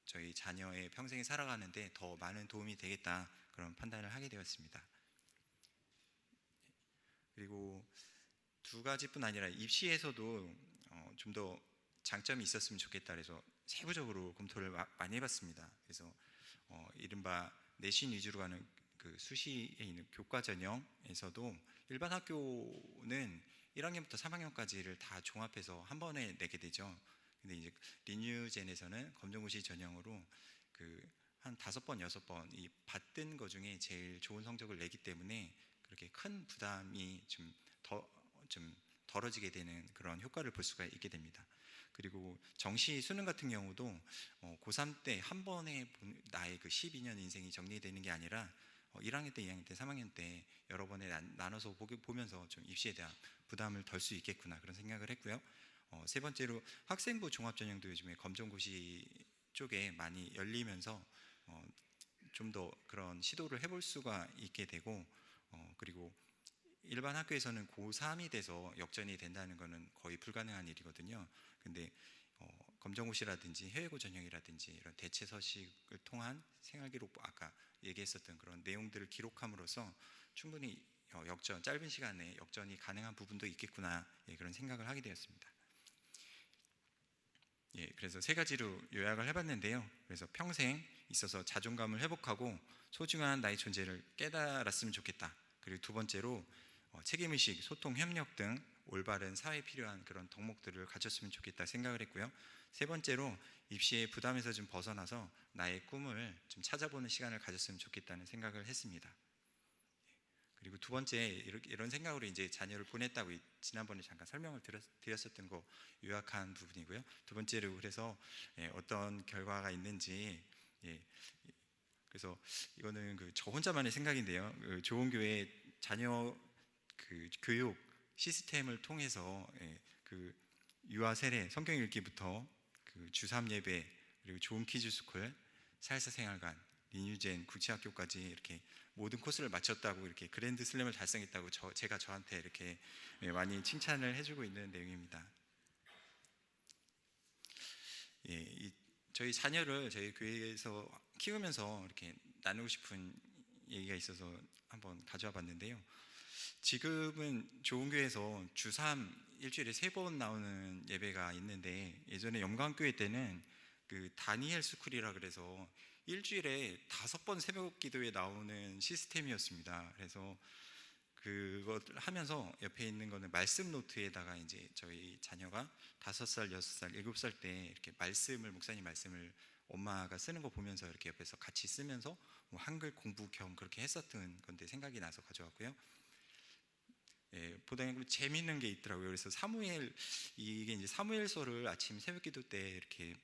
S8: 저희 자녀의 평생에 살아가는데 더 많은 도움이 되겠다 그런 판단을 하게 되었습니다. 그리고 두 가지뿐 아니라 입시에서도 좀 더 장점이 있었으면 좋겠다 그래서 세부적으로 검토를 많이 해봤습니다. 그래서 이른바 내신 위주로 가는 그 수시에 있는 교과 전형에서도 일반 학교는 1학년부터 3학년까지를 다 종합해서 한 번에 내게 되죠. 근데 이제 리뉴젠에서는 검정고시 전형으로 한 5번, 6번 이 받던 거 중에 제일 좋은 성적을 내기 때문에 그렇게 큰 부담이 좀 덜어지게 되는 그런 효과를 볼 수가 있게 됩니다. 그리고 정시 수능 같은 경우도 고3 때 한 번에 나의 그 12년 인생이 정리되는 게 아니라 1학년 때, 2학년 때, 3학년 때 여러 번에 나눠서 보면서 좀 입시에 대한 부담을 덜 수 있겠구나 그런 생각을 했고요. 세 번째로 학생부 종합전형도 요즘에 검정고시 쪽에 많이 열리면서 좀 더 그런 시도를 해볼 수가 있게 되고 그리고 일반 학교에서는 고3이 돼서 역전이 된다는 것은 거의 불가능한 일이거든요. 근데 검정고시라든지 해외고 전형이라든지 이런 대체 서식을 통한 생활기록 아까 얘기했었던 그런 내용들을 기록함으로써 충분히 짧은 시간에 역전이 가능한 부분도 있겠구나 그런 생각을 하게 되었습니다. 그래서 세 가지로 요약을 해봤는데요. 그래서 평생 있어서 자존감을 회복하고 소중한 나의 존재를 깨달았으면 좋겠다. 그리고 두 번째로 책임의식, 소통, 협력 등 올바른 사회에 필요한 그런 덕목들을 가졌으면 좋겠다 생각을 했고요. 세 번째로 입시의 부담에서 좀 벗어나서 나의 꿈을 좀 찾아보는 시간을 가졌으면 좋겠다는 생각을 했습니다. 그리고 두 번째 이런 생각으로 이제 자녀를 보냈다고 지난번에 잠깐 설명을 드렸었던 거 요약한 부분이고요. 두 번째로 그래서 어떤 결과가 있는지 그래서 이거는 저 혼자만의 생각인데요. 좋은 교회 자녀 교육 시스템을 통해서 유아 세례, 성경 읽기부터 주3 예배 그리고 좋은 키즈스쿨, 살사생활관, 리뉴젠 구치학교까지 이렇게 모든 코스를 마쳤다고 이렇게 그랜드 슬램을 달성했다고 제가 저한테 이렇게 많이 칭찬을 해주고 있는 내용입니다. 저희 자녀를 저희 교회에서 키우면서 이렇게 나누고 싶은 얘기가 있어서 한번 가져와 봤는데요. 지금은 좋은 교회에서 주3 일주일에 3번 나오는 예배가 있는데 예전에 영광교회 때는 다니엘 스쿨이라 그래서 일주일에 5번 새벽 기도에 나오는 시스템이었습니다. 그래서 그것을 하면서 옆에 있는 거는 말씀 노트에다가 이제 저희 자녀가 5살, 6살, 7살 때 이렇게 목사님 말씀을 엄마가 쓰는 거 보면서 이렇게 옆에서 같이 쓰면서 뭐 한글 공부 겸 그렇게 했었던 건데 생각이 나서 가져왔고요. 보다 재미있는 게 있더라고요. 그래서 이게 이제 사무엘서를 아침 새벽기도 때 이렇게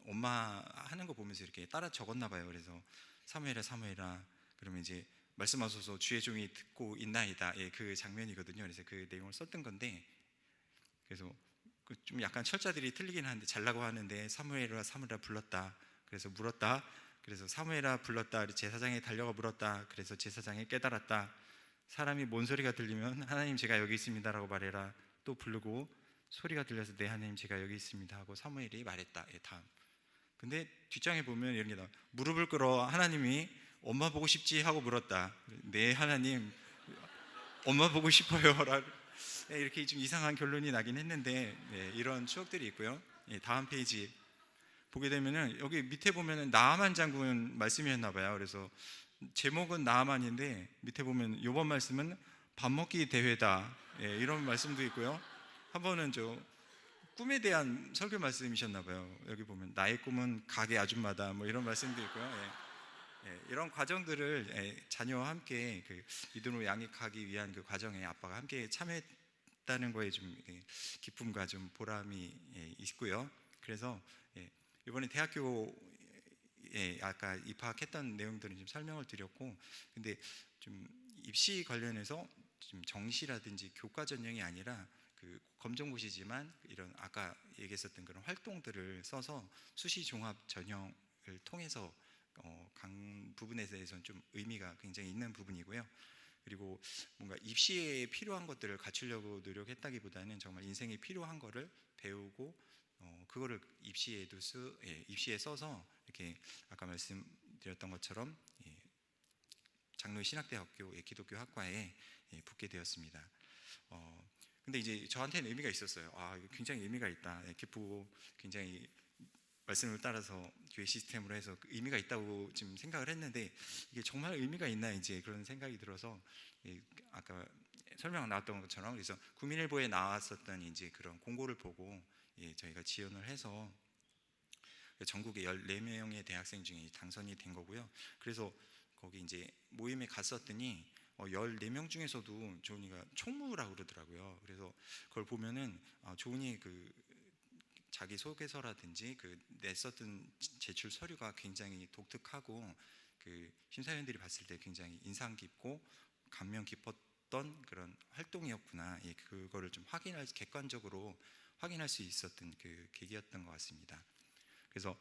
S8: 엄마 하는 거 보면서 이렇게 따라 적었나 봐요. 그래서 사무엘아 그러면 이제 말씀하소서 주의 종이 듣고 있나이다. 예, 그 장면이거든요. 그래서 그 내용을 썼던 건데, 그래서 좀 약간 철자들이 틀리긴 하는데 잘라고 하는데 사무엘아 불렀다. 그래서 물었다. 그래서 사무엘아 불렀다. 제사장이 달려가 물었다. 그래서 제사장이 깨달았다. 사람이 뭔 소리가 들리면 하나님 제가 여기 있습니다라고 말해라. 또 부르고 소리가 들려서 네 하나님 제가 여기 있습니다 하고 사무엘이 말했다. 예, 다음. 근데 뒷장에 보면 이런 게 나와. 무릎을 꿇어 하나님이 엄마 보고 싶지 하고 물었다. 네 하나님 엄마 보고 싶어요 라고. 예, 이렇게 좀 이상한 결론이 나긴 했는데, 예, 이런 추억들이 있고요. 예, 다음 페이지 보게 되면은 여기 밑에 보면은 나아만 장군 말씀이었나 봐요. 그래서 제목은 나아만인데 밑에 보면 이번 말씀은 밥 먹기 대회다. 예, 이런 말씀도 있고요. 한 번은 저 꿈에 대한 설교 말씀이셨나 봐요. 여기 보면 나의 꿈은 가게 아줌마다 뭐 이런 말씀도 있고요. 예, 예, 이런 과정들을 예, 자녀와 함께 그 믿음으로 양육하기 위한 그 과정에 아빠가 함께 참여했다는 거에 좀 예, 기쁨과 좀 보람이 예, 있고요. 그래서 예, 이번에 대학교 예, 아까 입학했던 내용들은 좀 설명을 드렸고, 근데 좀 입시 관련해서 좀 정시라든지 교과 전형이 아니라 그 검정고시지만 이런 아까 얘기했었던 그런 활동들을 써서 수시 종합 전형을 통해서 강 부분에 대해서는 좀 의미가 굉장히 있는 부분이고요. 그리고 뭔가 입시에 필요한 것들을 갖추려고 노력했다기보다는 정말 인생에 필요한 거를 배우고 그거를 입시에 써서 이렇게 아까 말씀드렸던 것처럼 장로의 신학대학교 기독교 학과에 붙게 되었습니다. 근데 이제 저한테는 의미가 있었어요. 아, 이거 굉장히 의미가 있다. 기쁘고 굉장히 말씀을 따라서 교회 시스템으로 해서 의미가 있다고 지금 생각을 했는데, 이게 정말 의미가 있나 이제 그런 생각이 들어서 아까 설명 나왔던 것처럼 그래서 국민일보에 나왔었던 이제 그런 공고를 보고 저희가 지원을 해서 전국에 14명의 대학생 중에 당선이 된 거고요. 그래서 거기 이제 모임에 갔었더니 14명 중에서도 조은이가 총무라고 그러더라고요. 그래서 그걸 보면은 조은이 그 자기 소개서라든지 그 냈었던 제출 서류가 굉장히 독특하고 그 심사위원들이 봤을 때 굉장히 인상 깊고 감명 깊었던 그런 활동이었구나. 그거를 좀 객관적으로 확인할 수 있었던 그 계기였던 것 같습니다. 그래서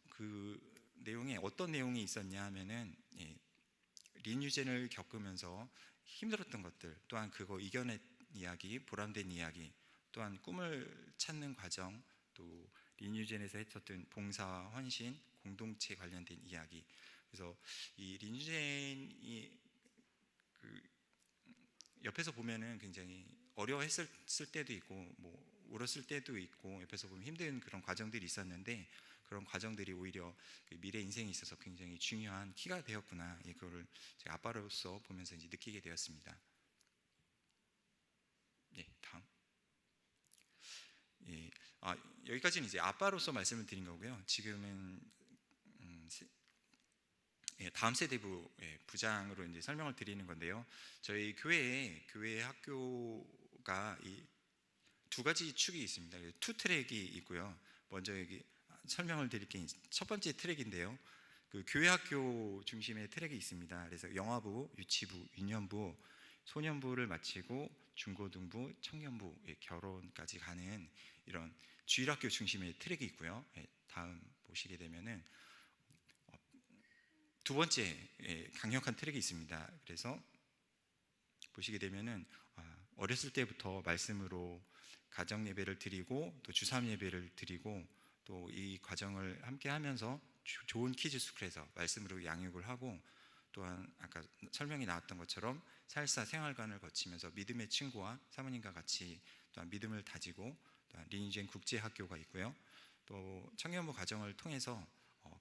S8: 그 내용에 어떤 내용이 있었냐 하면은 린유젠을 겪으면서 힘들었던 것들, 또한 그거 이겨낸 이야기, 보람된 이야기, 또한 꿈을 찾는 과정, 또 린유젠에서 했었던 봉사와 헌신, 공동체 관련된 이야기. 그래서 이 린유젠이 그 옆에서 보면은 굉장히 어려워했을 때도 있고 뭐 울었을 때도 있고 옆에서 보면 힘든 그런 과정들이 있었는데, 그런 과정들이 오히려 미래 인생에 있어서 굉장히 중요한 키가 되었구나. 그거를 제가 아빠로서 보면서 이제 느끼게 되었습니다. 다음. 여기까지는 이제 아빠로서 말씀을 드린 거고요. 지금은 다음 세대부 부장으로 이제 설명을 드리는 건데요. 저희 교회 학교가 이 두 가지 축이 있습니다. 투 트랙이 있고요. 먼저 여기 설명을 드릴게요. 첫 번째 트랙인데요. 그 교회 학교 중심의 트랙이 있습니다. 그래서 영아부, 유치부, 유년부, 소년부를 마치고 중고등부, 청년부, 결혼까지 가는 이런 주일학교 중심의 트랙이 있고요. 다음 보시게 되면은 두 번째 강력한 트랙이 있습니다. 그래서 보시게 되면은 어렸을 때부터 말씀으로 가정 예배를 드리고 또 주삼 예배를 드리고 또 이 과정을 함께 하면서 좋은 키즈스쿨에서 말씀으로 양육을 하고, 또한 아까 설명이 나왔던 것처럼 사일사 생활관을 거치면서 믿음의 친구와 사모님과 같이 또한 믿음을 다지고, 또한 린유젠 국제학교가 있고요. 또 청년부 과정을 통해서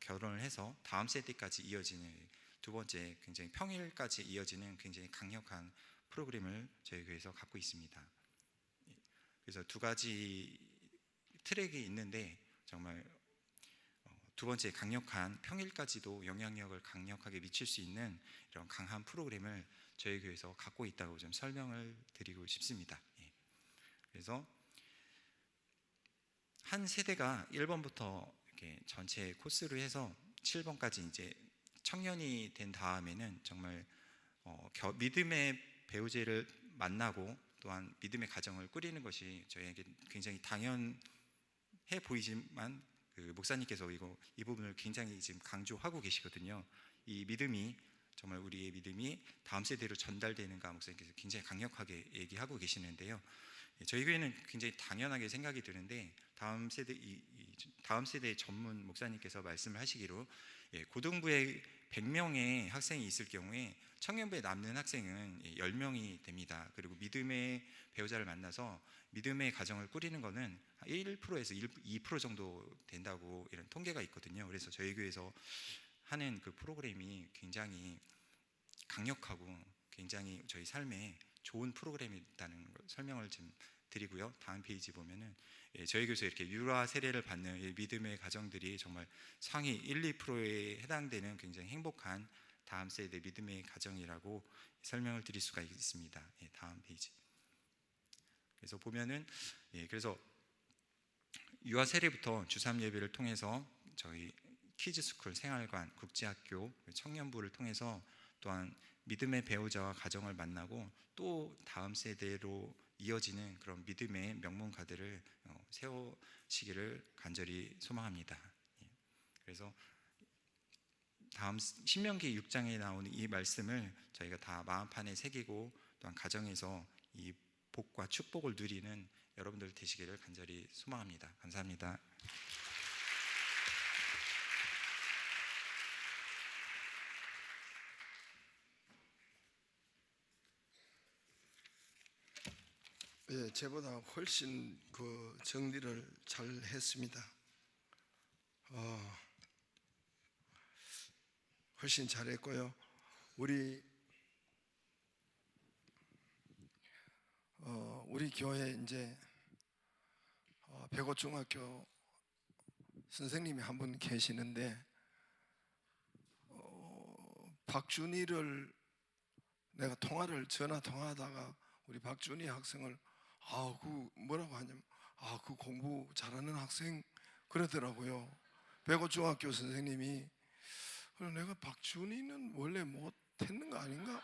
S8: 결혼을 해서 다음 세대까지 이어지는 두 번째 굉장히 평일까지 이어지는 굉장히 강력한 프로그램을 저희 교회에서 갖고 있습니다. 그래서 두 가지 트랙이 있는데 정말 두 번째 강력한 평일까지도 영향력을 강력하게 미칠 수 있는 이런 강한 프로그램을 저희 교회에서 갖고 있다고 좀 설명을 드리고 싶습니다. 그래서 한 세대가 1번부터 이렇게 전체 코스로 해서 7번까지 이제 청년이 된 다음에는 정말 믿음의 배우자를 만나고 또한 믿음의 가정을 꾸리는 것이 저희에게 굉장히 당연해 보이지만 그 목사님께서 이 부분을 굉장히 지금 강조하고 계시거든요. 이 믿음이 정말 우리의 믿음이 다음 세대로 전달되는가 목사님께서 굉장히 강력하게 얘기하고 계시는데요. 저희 교회는 굉장히 당연하게 생각이 드는데 다음 세대 전문 목사님께서 말씀을 하시기로 고등부에 100명의 학생이 있을 경우에 청년부에 남는 학생은 10명이 됩니다. 그리고 믿음의 배우자를 만나서 믿음의 가정을 꾸리는 것은 1%에서 2% 정도 된다고 이런 통계가 있거든요. 그래서 저희 교회에서 하는 그 프로그램이 굉장히 강력하고 굉장히 저희 삶에 좋은 프로그램이라는 걸 설명을 좀 드리고요. 다음 페이지 보면은 저희 교회에서 이렇게 유아 세례를 받는 믿음의 가정들이 정말 상위 1, 2%에 해당되는 굉장히 행복한 다음 세대 믿음의 가정이라고 설명을 드릴 수가 있습니다. 다음 페이지. 그래서 보면은 그래서 유아 세례부터 주3 예배를 통해서 저희 키즈스쿨, 생활관, 국제학교, 청년부를 통해서 또한 믿음의 배우자와 가정을 만나고 또 다음 세대로 이어지는 그런 믿음의 명문가들을 세우시기를 간절히 소망합니다. 그래서 다음 신명기 6장에 나오는 이 말씀을 저희가 다 마음판에 새기고 또한 가정에서 이 복과 축복을 누리는 여러분들 되시기를 간절히 소망합니다. 감사합니다.
S1: 예, 제보다 훨씬 그 정리를 잘 했습니다. 훨씬 잘했고요. 우리 교회 이제 백오중학교 선생님이 한 분 계시는데 박준희를 내가 전화 통화하다가 우리 박준희 학생을 그 뭐라고 하냐면 그 공부 잘하는 학생 그러더라고요. 백오중학교 선생님이. 그래서 내가 박준희는 원래 못했는 거 아닌가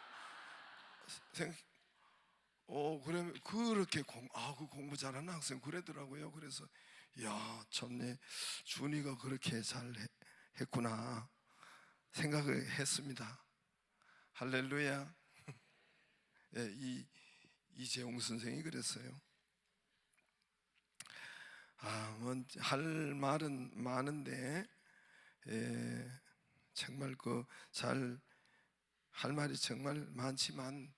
S1: 그러면 그렇게 그 공부 잘하는 학생 그러더라고요. 그래서 야 참내 준이가 그렇게 잘 했구나 생각을 했습니다. 할렐루야. 예, 이재용 선생이 그랬어요. 할 말은 많은데 정말 할 말이 정말 많지만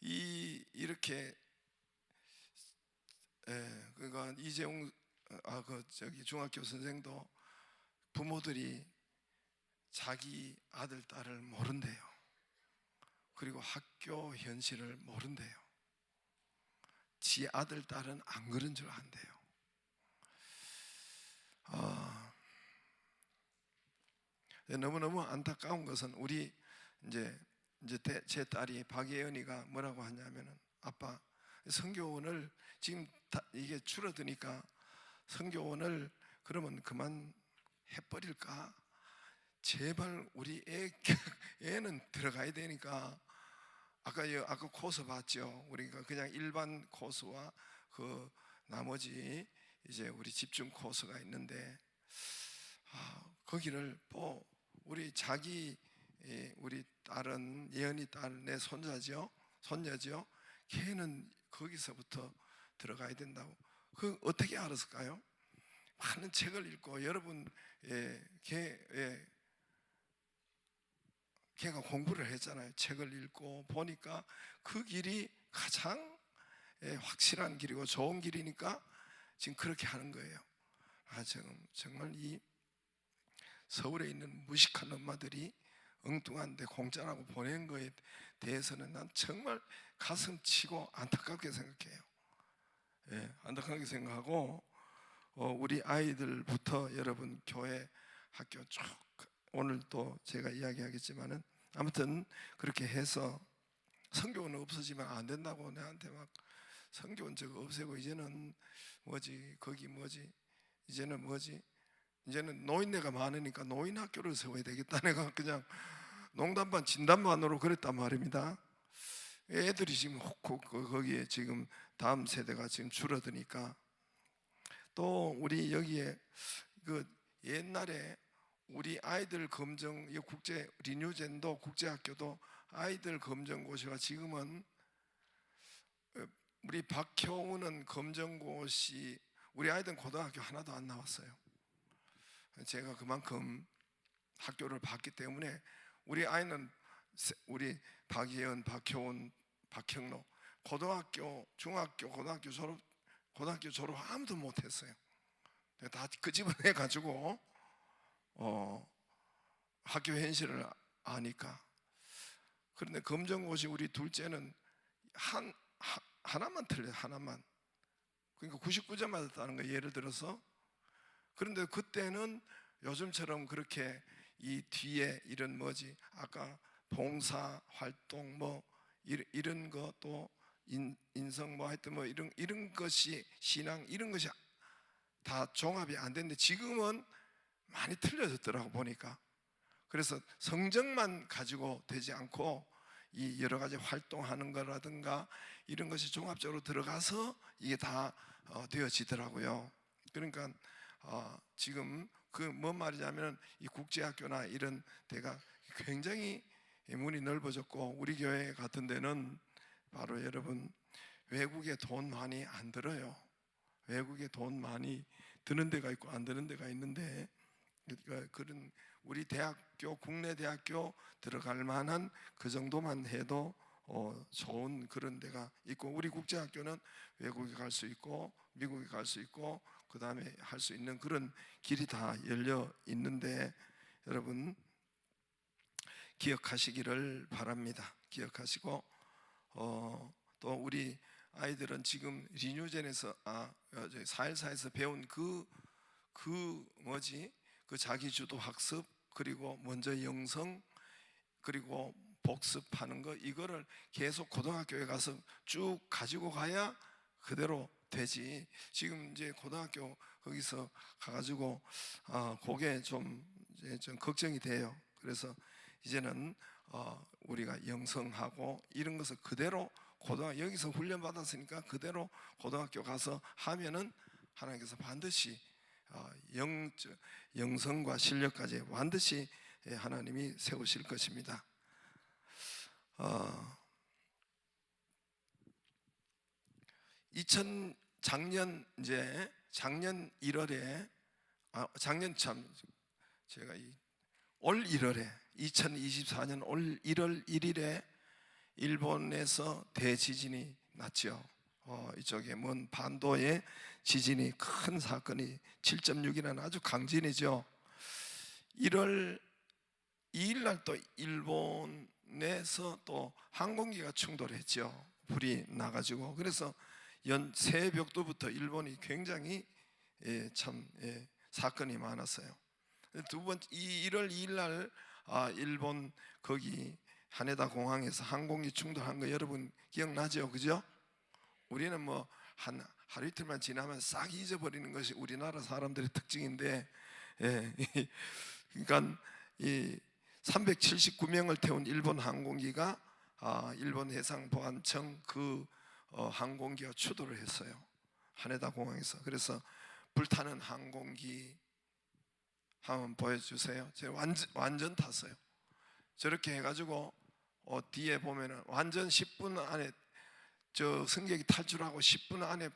S1: 이렇게 그러니까 이재용 중학교 선생도 부모들이 자기 아들 딸을 모른대요. 그리고 학교 현실을 모른대요. 지 아들 딸은 안 그런 줄 안대요. 너무너무 안타까운 것은 우리 이제 제 딸이 박예은이가 뭐라고 하냐면은 아빠 선교원을 지금 이게 줄어드니까 선교원을 그러면 그만 해버릴까? 제발 우리 애는 들어가야 되니까 아까 코스 봤죠. 우리가 그냥 일반 코스와 그 나머지 이제 우리 집중 코스가 있는데 거기를 우리 딸은 예언이 딸 내 손녀죠. 걔는 거기서부터 들어가야 된다고. 그 어떻게 알았을까요? 많은 책을 읽고 여러분 걔가 공부를 했잖아요. 책을 읽고 보니까 그 길이 가장 확실한 길이고 좋은 길이니까 지금 그렇게 하는 거예요. 정말 이 서울에 있는 무식한 엄마들이 엉뚱한데 공짜라고 보낸 거에 대해서는 난 정말 가슴 치고 안타깝게 생각해요. 안타깝게 생각하고 우리 아이들부터 여러분 교회 학교 쭉 오늘 또 제가 이야기하겠지만은 아무튼 그렇게 해서 선교는 없어지면 안 된다고 내한테 막 선교는 저거 없애고 이제는 이제는 이제는 노인네가 많으니까 노인 학교를 세워야 되겠다. 내가 그냥 농담 반 진담 반으로 그랬단 말입니다. 애들이 지금 거기에 지금 다음 세대가 지금 줄어드니까. 또 우리 여기에 그 옛날에 우리 아이들 검정 국제 리뉴젠도 국제학교도 아이들 검정고시가 지금은 우리 박효우는 검정고시 우리 아이들은 고등학교 하나도 안 나왔어요. 제가 그만큼 학교를 봤기 때문에 우리 아이는 우리 박예은, 박효은, 박형로 고등학교, 중학교, 고등학교 졸업 아무도 못했어요. 다 끄집어내 가지고 학교 현실을 아니까. 그런데 검정고시 우리 둘째는 하나만 틀려요. 하나만. 그러니까 99점 맞았다는 거예요. 예를 들어서. 그런데 그때는 요즘처럼 그렇게 이 뒤에 이런 뭐지 아까 봉사 활동 뭐 이런 것도 인성 뭐 하여튼 뭐 이런 것이 신앙 이런 것이 다 종합이 안 되는데 지금은 많이 틀려졌더라고 보니까. 그래서 성적만 가지고 되지 않고 이 여러 가지 활동하는 거라든가 이런 것이 종합적으로 들어가서 이게 다 되어지더라고요. 그러니까 지금 그 뭔 말이냐면 이 국제학교나 이런 데가 굉장히 문이 넓어졌고 우리 교회 같은 데는 바로 여러분 외국에 돈 많이 안 들어요. 외국에 돈 많이 드는 데가 있고 안 드는 데가 있는데 그러니까 그런 우리 대학교 국내 대학교 들어갈 만한 그 정도만 해도 좋은 그런 데가 있고 우리 국제학교는 외국에 갈 수 있고 미국에 갈 수 있고 그 다음에 할 수 있는 그런 길이 다 열려 있는데 여러분 기억하시기를 바랍니다. 기억하시고 또 우리 아이들은 지금 리뉴젠에서 414에서 배운 그 뭐지 그 자기주도 학습 그리고 먼저 영성 그리고 복습하는 거 이거를 계속 고등학교에 가서 쭉 가지고 가야 그대로 되지. 지금 이제 고등학교 거기서 가가지고 그게 좀 걱정이 돼요. 그래서 이제는 우리가 영성하고 이런 것을 그대로 여기서 훈련 받았으니까 그대로 고등학교 가서 하면은 하나님께서 반드시 영성과 실력까지 반드시 하나님이 세우실 것입니다. 작년 1월에 올 1월에 2024년 올 1월 1일에 일본에서 대지진이 났죠. 이쪽에 먼 반도에 지진이 큰 사건이 7.6이라는 아주 강진이죠. 1월 2일 날 또 일본에서 또 항공기가 충돌했죠. 불이 나가지고 그래서 새벽부터 일본이 굉장히 사건이 많았어요. 두 번째 1월 2일 날 일본 거기 하네다 공항에서 항공기 충돌한 거 여러분 기억나죠? 그죠? 우리는 뭐 하루 이틀만 지나면 싹 잊어버리는 것이 우리나라 사람들의 특징인데 그러니까 이 379명을 태운 일본 항공기가 일본 해상보안청 그 항공기가 추돌을 했어요. 하네다 공항에서. 그래서 불타는 항공기 한번 보여주세요. 제가 완전 탔어요. 저렇게 해가지고 뒤에 보면은 완전 10분 안에 저 승객이 탈출하고 10분 안에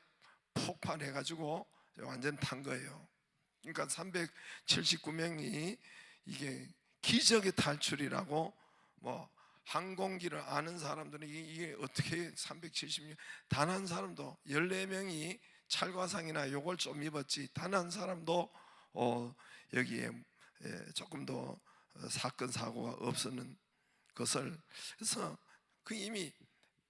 S1: 폭발해가지고 완전 탄 거예요. 그러니까 379명이 이게 기적의 탈출이라고 뭐 항공기를 아는 사람들은 이게 어떻게 370명 단 한 사람도 14명이 찰과상이나 요걸 좀 입었지 단 한 사람도 여기에 조금 더 사건 사고가 없었는 것을 그래서 그 이미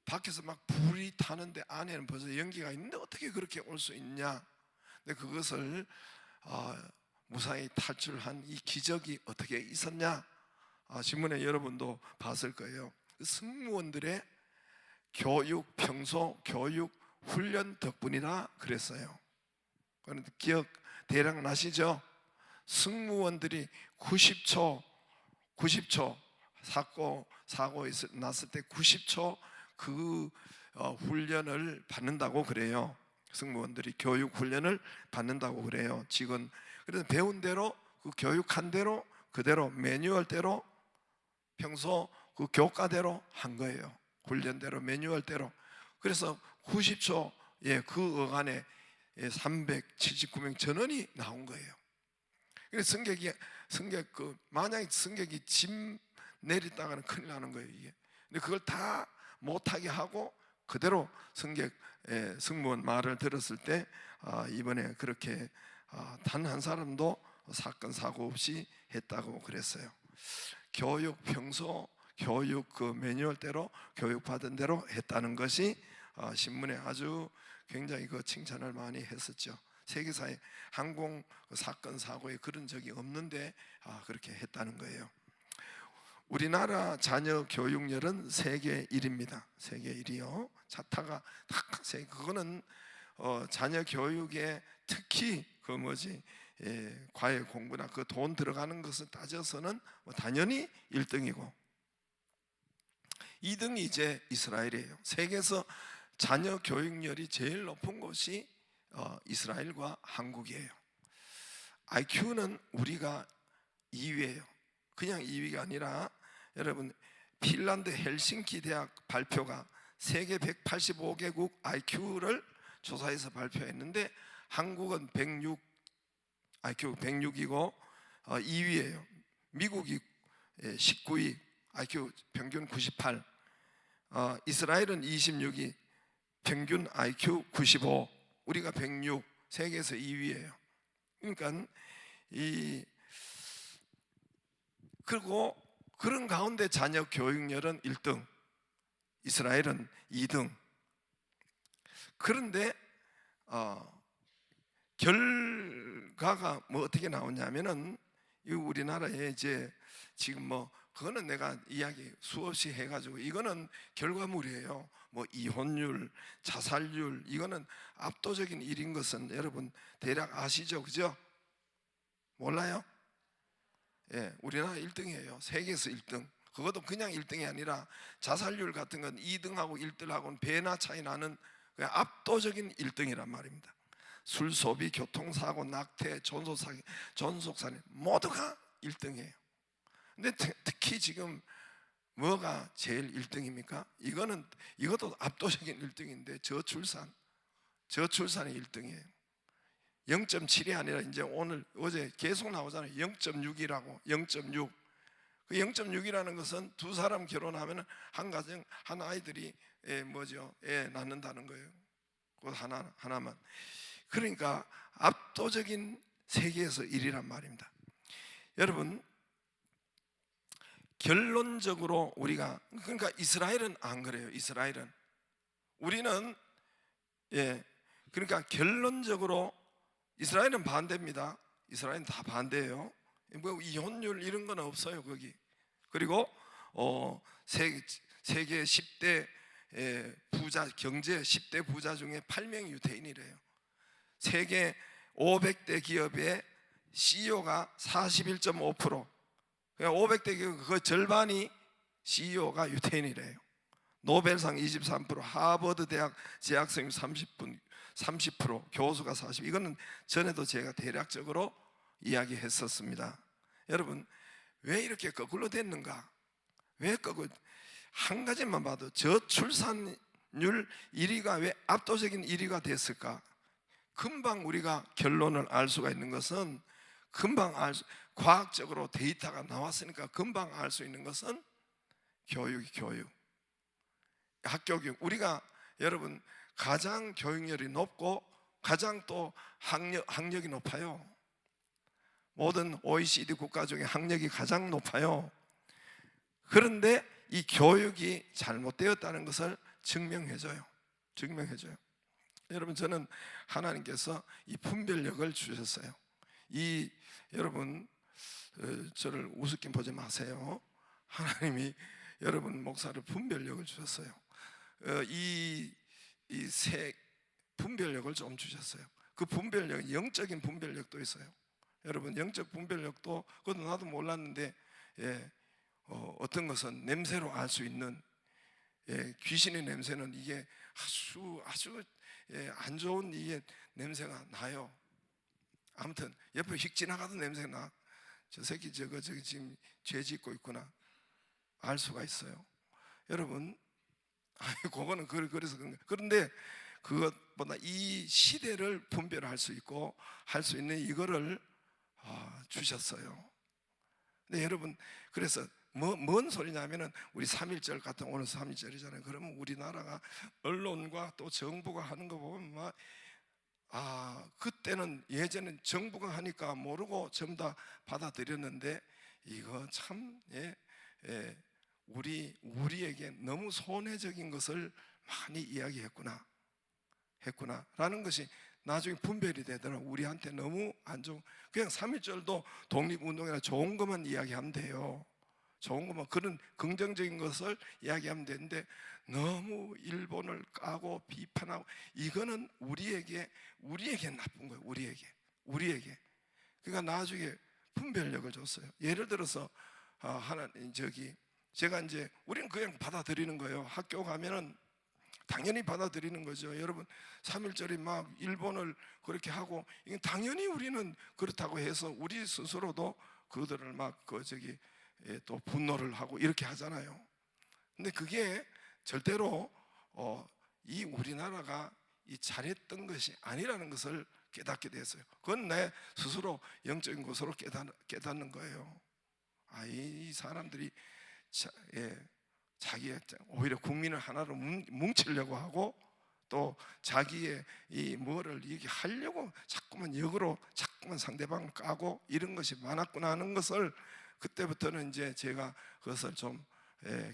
S1: 밖에서 막 불이 타는데 안에는 벌써 연기가 있는데 어떻게 그렇게 올 수 있냐? 근데 그것을 무사히 탈출한 이 기적이 어떻게 있었냐? 신문에 여러분도 봤을 거예요. 승무원들의 평소 교육 훈련 덕분이라 그랬어요. 그런데 기억 대략 나시죠? 승무원들이 90초 사고 났을 때 90초 그 훈련을 받는다고 그래요. 승무원들이 교육 훈련을 받는다고 그래요. 직원. 그래서 배운 대로 그 교육한 대로 그대로 매뉴얼대로 평소 그 교과대로 한 거예요. 훈련대로 매뉴얼대로. 그래서 90초에 그 어간에 379명 전원이 나온 거예요. 그래서 승객 만약에 승객이 짐 내리다가는 큰일 나는 거예요, 이게. 근데 그걸 다 못하게 하고 그대로 승무원 말을 들었을 때 이번에 그렇게 단 한 사람도 사건 사고 없이 했다고 그랬어요. 평소 교육 그 매뉴얼대로 교육받은 대로 했다는 것이 신문에 아주 굉장히 그 칭찬을 많이 했었죠. 세계사에 항공 사건 사고에 그런 적이 없는데 그렇게 했다는 거예요. 우리나라 자녀 교육열은 세계 1위입니다. 세계 1위요. 자타가 그거는 자녀 교육에 특히 과외 공부나 그 돈 들어가는 것을 따져서는 당연히 1등이고 2등이 이제 이스라엘이에요. 세계에서 자녀 교육열이 제일 높은 곳이 이스라엘과 한국이에요. IQ는 우리가 2위예요. 그냥 2위가 아니라 여러분 핀란드 헬싱키 대학 발표가 세계 185개국 IQ를 조사해서 발표했는데 한국은 IQ 106이고 2위예요. 미국이 19위, IQ 평균 98. 이스라엘은 26위, 평균 IQ 95. 우리가 106, 세계에서 2위예요. 그러니까 그리고 그런 가운데 자녀 교육열은 1등, 이스라엘은 2등. 그런데 결과가 어떻게 나오냐면은 우리나라에 이제 지금 그거는 내가 이야기 수없이 해가지고 이거는 결과물이에요. 이혼율, 자살률 이거는 압도적인 일인 것은 여러분 대략 아시죠, 그죠? 몰라요? 예, 우리나라 1등이에요. 세계에서 1등. 그것도 그냥 1등이 아니라 자살률 같은 건 2등하고 1등하고는 배나 차이 나는 압도적인 1등이란 말입니다. 술 소비, 교통사고, 낙태, 존속사기 모두가 1등이에요. 근데 특히 지금 뭐가 제일 1등입니까? 이것도 압도적인 1등인데 저출산이 1등이에요. 0.7이 아니라 이제 어제 계속 나오잖아요. 0.6이라고 0.6. 그 0.6이라는 것은 두 사람 결혼하면 한 가정 한 아이들이 애 낳는다는 거예요. 그 하나만. 그러니까 압도적인 세계에서 1위란 말입니다. 여러분 결론적으로 그러니까 이스라엘은 안 그래요. 이스라엘은 우리는 그러니까 결론적으로 이스라엘은 반대입니다. 이스라엘은 다 반대예요. 이혼율 이런 건 없어요 거기. 그리고 세계 10대 경제 10대 부자 중에 8명이 유태인이래요. 세계 500대 기업의 CEO가 41.5%. 500대 기업 그 절반이 CEO가 유태인이래요. 노벨상 23%, 하버드 대학 재학생 30%, 교수가 40%. 이거는 전에도 제가 대략적으로 이야기했었습니다. 여러분 왜 이렇게 거꾸로 됐는가? 왜 거꾸로? 한 가지만 봐도 저출산율 1위가 왜 압도적인 1위가 됐을까? 금방 우리가 결론을 알 수가 있는 것은 과학적으로 데이터가 나왔으니까 금방 알 수 있는 것은 교육. 학교 교육. 우리가 여러분 가장 교육열이 높고 가장 또 학력이 높아요. 모든 OECD 국가 중에 학력이 가장 높아요. 그런데 이 교육이 잘못되었다는 것을 증명해줘요. 여러분 저는 하나님께서 이 분별력을 주셨어요. 여러분 저를 우습게 보지 마세요. 하나님이 여러분 목사를 분별력을 주셨어요. 세 분별력을 좀 주셨어요. 그 분별력은 영적인 분별력도 있어요. 여러분 영적 분별력도 그것도 나도 몰랐는데 어떤 것은 냄새로 알 수 있는 귀신의 냄새는 이게 아주 안 좋은 이게 냄새가 나요. 아무튼 옆에 휙 지나가도 냄새가 나. 저 새끼 저기 지금 죄 짓고 있구나 알 수가 있어요. 여러분, 그거는 그래서 그런 거예요. 그런데 그것보다 이 시대를 분별할 수 있고 할 수 있는 이거를 주셨어요. 근데 여러분, 그래서 뭔 소리냐면은 우리 3.1절 같은, 오늘 3.1절이잖아요. 그러면 우리나라가 언론과 또 정부가 하는 거 보면 막 그때는 예전엔 정부가 하니까 모르고 전부 다 받아들였는데 이거 참 우리에게 너무 손해적인 것을 많이 이야기했구나 라는 것이 나중에 분별이 되더라고. 우리한테 너무 안 좋은, 그냥 3.1절도 독립운동이나 좋은 것만 이야기하면 돼요. 좋은 것만, 그런 긍정적인 것을 이야기하면 되는데 너무 일본을 까고 비판하고 이거는 우리에게 나쁜 거예요. 우리에게. 그러니까 나중에 분별력을 줬어요. 예를 들어서 제가 이제 우리는 그냥 받아들이는 거예요. 학교 가면은 당연히 받아들이는 거죠. 여러분, 3.1절이 막 일본을 그렇게 하고 이건 당연히 우리는 그렇다고 해서 우리 스스로도 그들을 막 또 분노를 하고 이렇게 하잖아요. 근데 그게 절대로 이 우리나라가 잘했던 것이 아니라는 것을 깨닫게 됐어요. 그건 내 스스로 영적인 것으로 깨닫는 거예요. 이 사람들이 자기의 오히려 국민을 하나로 뭉치려고 하고 또 자기의 이 뭐를 얘기하려고 자꾸만 역으로 자꾸만 상대방을 까고 이런 것이 많았구나 하는 것을 그때부터는 이제 제가 그것을 좀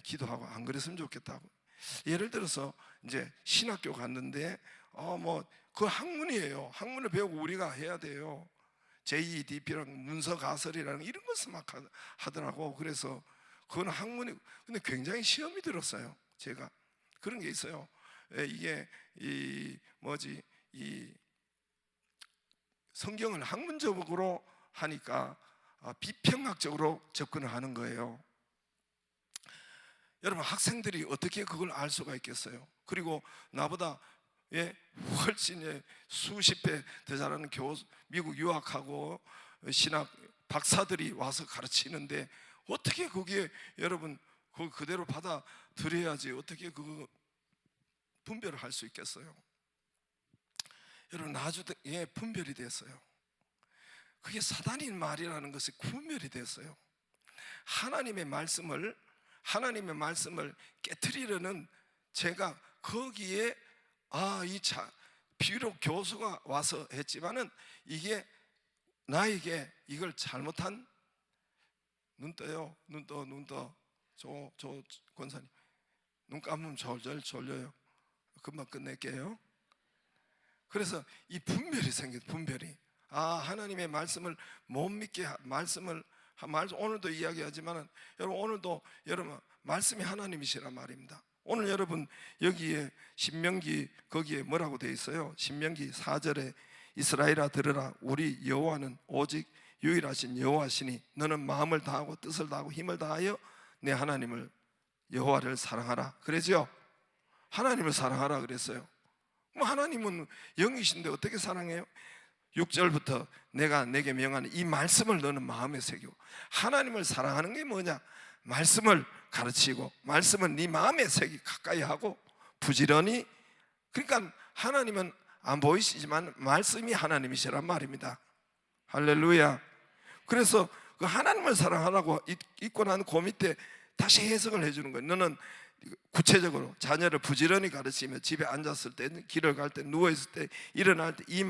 S1: 기도하고 안 그랬으면 좋겠다고. 예를 들어서 이제 신학교 갔는데 그 학문이에요. 학문을 배우고 우리가 해야 돼요. JEDP랑 문서 가설이라는 이런 것을 막 하더라고. 그래서 그건 학문이, 근데 굉장히 시험이 들었어요. 제가 그런 게 있어요. 이게 이 성경을 학문적으로 하니까 비평학적으로 접근을 하는 거예요. 여러분, 학생들이 어떻게 그걸 알 수가 있겠어요? 그리고 나보다 훨씬 수십 배 더 잘하는 미국 유학하고 신학 박사들이 와서 가르치는데 어떻게 거기에 여러분 그걸 그대로 받아들여야지 어떻게 그거 분별을 할 수 있겠어요? 여러분, 나중에 분별이 됐어요. 그게 사단의 말이라는 것이 분별이 됐어요. 하나님의 말씀을 깨트리려는 제가 거기에 비록 교수가 와서 했지만은 이게 나에게 이걸 잘못한 눈 떠요. 눈 떠. 저 권사님 눈 감으면 졸졸 졸려요. 금방 끝낼게요. 그래서 이 분별이 생겨요. 분별이. 하나님의 말씀을 못 믿게 오늘도 이야기하지만 여러분, 오늘도 여러분 말씀이 하나님이시란 말입니다. 오늘 여러분 여기에 신명기 거기에 뭐라고 되어 있어요? 신명기 4절에 이스라엘아 들으라, 우리 여호와는 오직 유일하신 여호와시니 너는 마음을 다하고 뜻을 다하고 힘을 다하여 내 하나님을 여호와를 사랑하라 그러죠. 하나님을 사랑하라 그랬어요. 하나님은 영이신데 어떻게 사랑해요? 6절부터 내가 내게 명하는 이 말씀을 너는 마음에 새기고. 하나님을 사랑하는 게 뭐냐? 말씀을 가르치고 말씀은 네 마음에 새기 가까이 하고 부지런히. 그러니까 하나님은 안 보이시지만 말씀이 하나님이시란 말입니다. 할렐루야. 그래서 그 하나님을 사랑하라고 읽고 난 그 밑에 다시 해석을 해주는 거예요. 너는 구체적으로 자녀를 부지런히 가르치며 집에 앉았을 때, 길을 갈 때, 누워있을 때, 일어날 때 이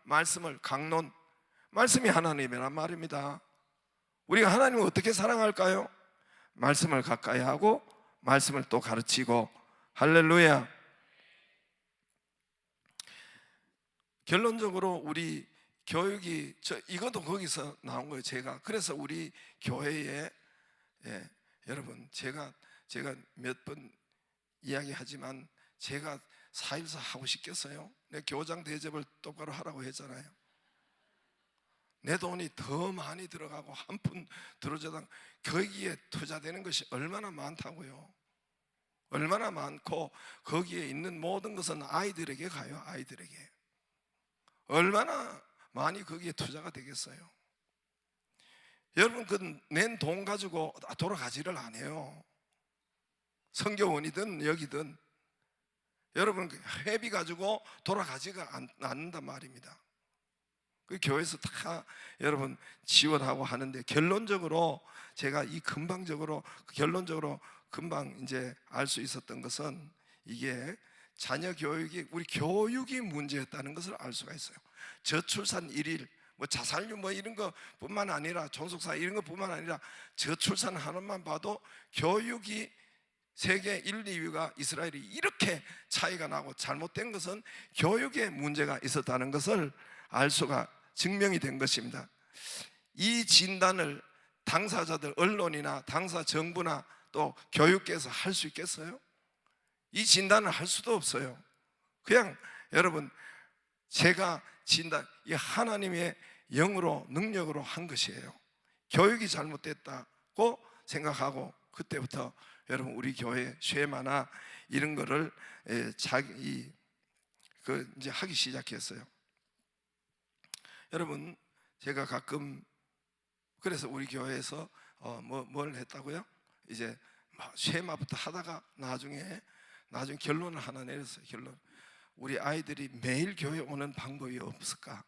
S1: 말씀을 강론, 말씀이 하나님이란 말입니다. 우리가 하나님을 어떻게 사랑할까요? 말씀을 가까이 하고 말씀을 또 가르치고. 할렐루야. 결론적으로 우리 교육이 이것도 거기서 나온 거예요. 그래서 우리 교회에 여러분 제가 몇 번 이야기하지만 제가 4.14 하고 싶겠어요? 내 교장 대접을 똑바로 하라고 했잖아요. 내 돈이 더 많이 들어가고 한 푼 들어줘도 거기에 투자되는 것이 얼마나 많다고요. 얼마나 많고 거기에 있는 모든 것은 아이들에게 가요. 아이들에게 얼마나 많이 거기에 투자가 되겠어요. 여러분 그 낸 돈 가지고 돌아가지를 않아요. 성교원이든 여기든 여러분 그 회비 가지고 돌아가지가 않는단 말입니다. 그 교회에서 다 여러분 지원하고 하는데 결론적으로 제가 이 근방적으로 결론적으로 금방 이제 알 수 있었던 것은 이게 자녀 교육이 우리 교육이 문제였다는 것을 알 수가 있어요. 저출산 1일 뭐 자살률 뭐 이런 것뿐만 아니라 존속사 이런 것뿐만 아니라 저출산 하나만 봐도 교육이 세계 1, 2위가 이스라엘이 이렇게 차이가 나고 잘못된 것은 교육에 문제가 있었다는 것을 알 수가 증명이 된 것입니다. 이 진단을 당사자들 언론이나 당사 정부나 또 교육계에서 할 수 있겠어요? 이 진단을 할 수도 없어요. 그냥 여러분 제가 진단 이 하나님의 영으로 능력으로 한 것이에요. 교육이 잘못됐다고 생각하고 그때부터 여러분 우리 교회 쉐마나 이런 거를 자기 이제 하기 시작했어요. 여러분 제가 가끔 그래서 우리 교회에서 뭘 했다고요? 이제 쉐마부터 하다가 나중에 결론을 하나 내렸어요. 결론. 우리 아이들이 매일 교회 오는 방법이 없을까?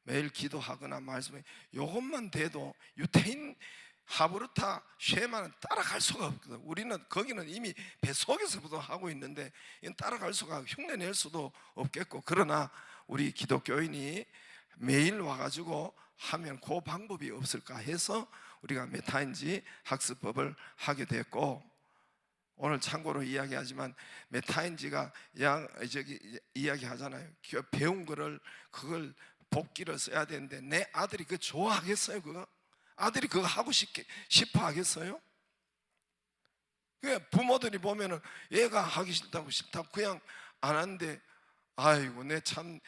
S1: 매일 기도하거나 말씀에 이것만 돼도 유태인 하브르타 쉐마는 따라갈 수가 없거든. 우리는 거기는 이미 뱃속에서부터 하고 있는데 이건 따라갈 수가 흉내낼 수도 없겠고 그러나 우리 기독교인이 매일 와가지고 하면 그 방법이 없을까 해서 우리가 메타인지 학습법을 하게 됐고 오늘 참고로 이야기하지만 메타인지가 이야기하잖아요. 배운 거를 그걸 복기를 써야 되는데 내 아들이 그거 좋아하겠어요? 그거? 아들이 그거 하고 싶어 하겠어요? 부모들이 보면은 얘가 하기 싫다고 그냥 안 하는데 아이고 내 참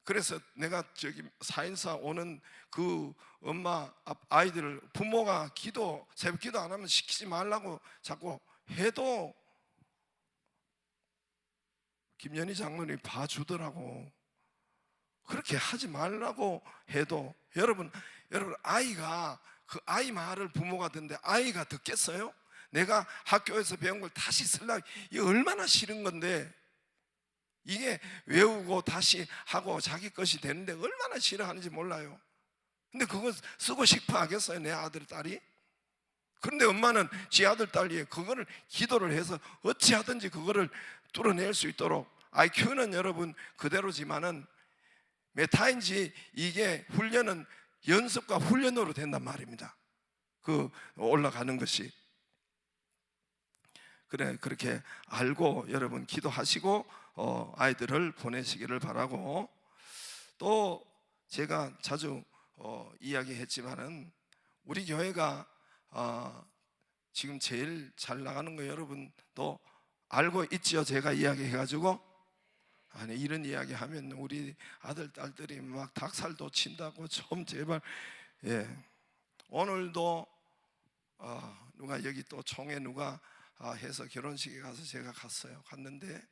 S1: 그래서 내가 저기 4.14 오는 그 엄마 아이들을 부모가 새벽 기도 안 하면 시키지 말라고 자꾸 해도 김연희 장로님이 봐주더라고. 그렇게 하지 말라고 해도 여러분 아이가 그 아이 말을 부모가 듣는데 아이가 듣겠어요? 내가 학교에서 배운 걸 다시 쓰려고 이게 얼마나 싫은 건데 이게 외우고 다시 하고 자기 것이 되는데 얼마나 싫어하는지 몰라요. 근데 그거 쓰고 싶어 하겠어요? 내 아들 딸이? 그런데 엄마는 지 아들 딸이 그거를 기도를 해서 어찌하든지 그거를 뚫어낼 수 있도록 IQ는 여러분 그대로지만은 메타인지 이게 훈련은 연습과 훈련으로 된단 말입니다. 그 올라가는 것이 그렇게 알고 여러분 기도하시고 아이들을 보내시기를 바라고 또 제가 자주 이야기했지만은 우리 교회가 지금 제일 잘 나가는 거 여러분도 알고 있죠? 제가 이야기해가지고 아니 이런 이야기 하면 우리 아들 딸들이 막 닭살도 친다고 좀 제발 오늘도 누가 여기 또 총회 누가 해서 결혼식에 가서 제가 갔는데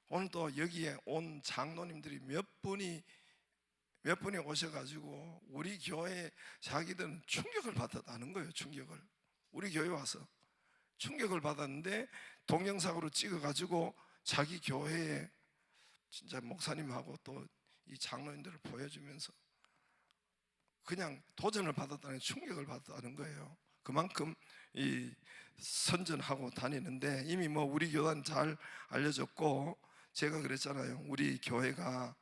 S1: 오늘 또 여기에 온 장로님들이 몇 분이 오셔가지고 우리 교회 자기들은 충격을 받았다는 거예요. 충격을 우리 교회 와서 충격을 받았는데 동영상으로 찍어가지고 자기 교회에 진짜 목사님하고 또 이 장로님들을 보여주면서 그냥 도전을 받았다는 충격을 받았다는 거예요. 그만큼 이 선전하고 다니는데 이미 뭐 우리 교단 잘 알려졌고 제가 그랬잖아요. 우리 교회가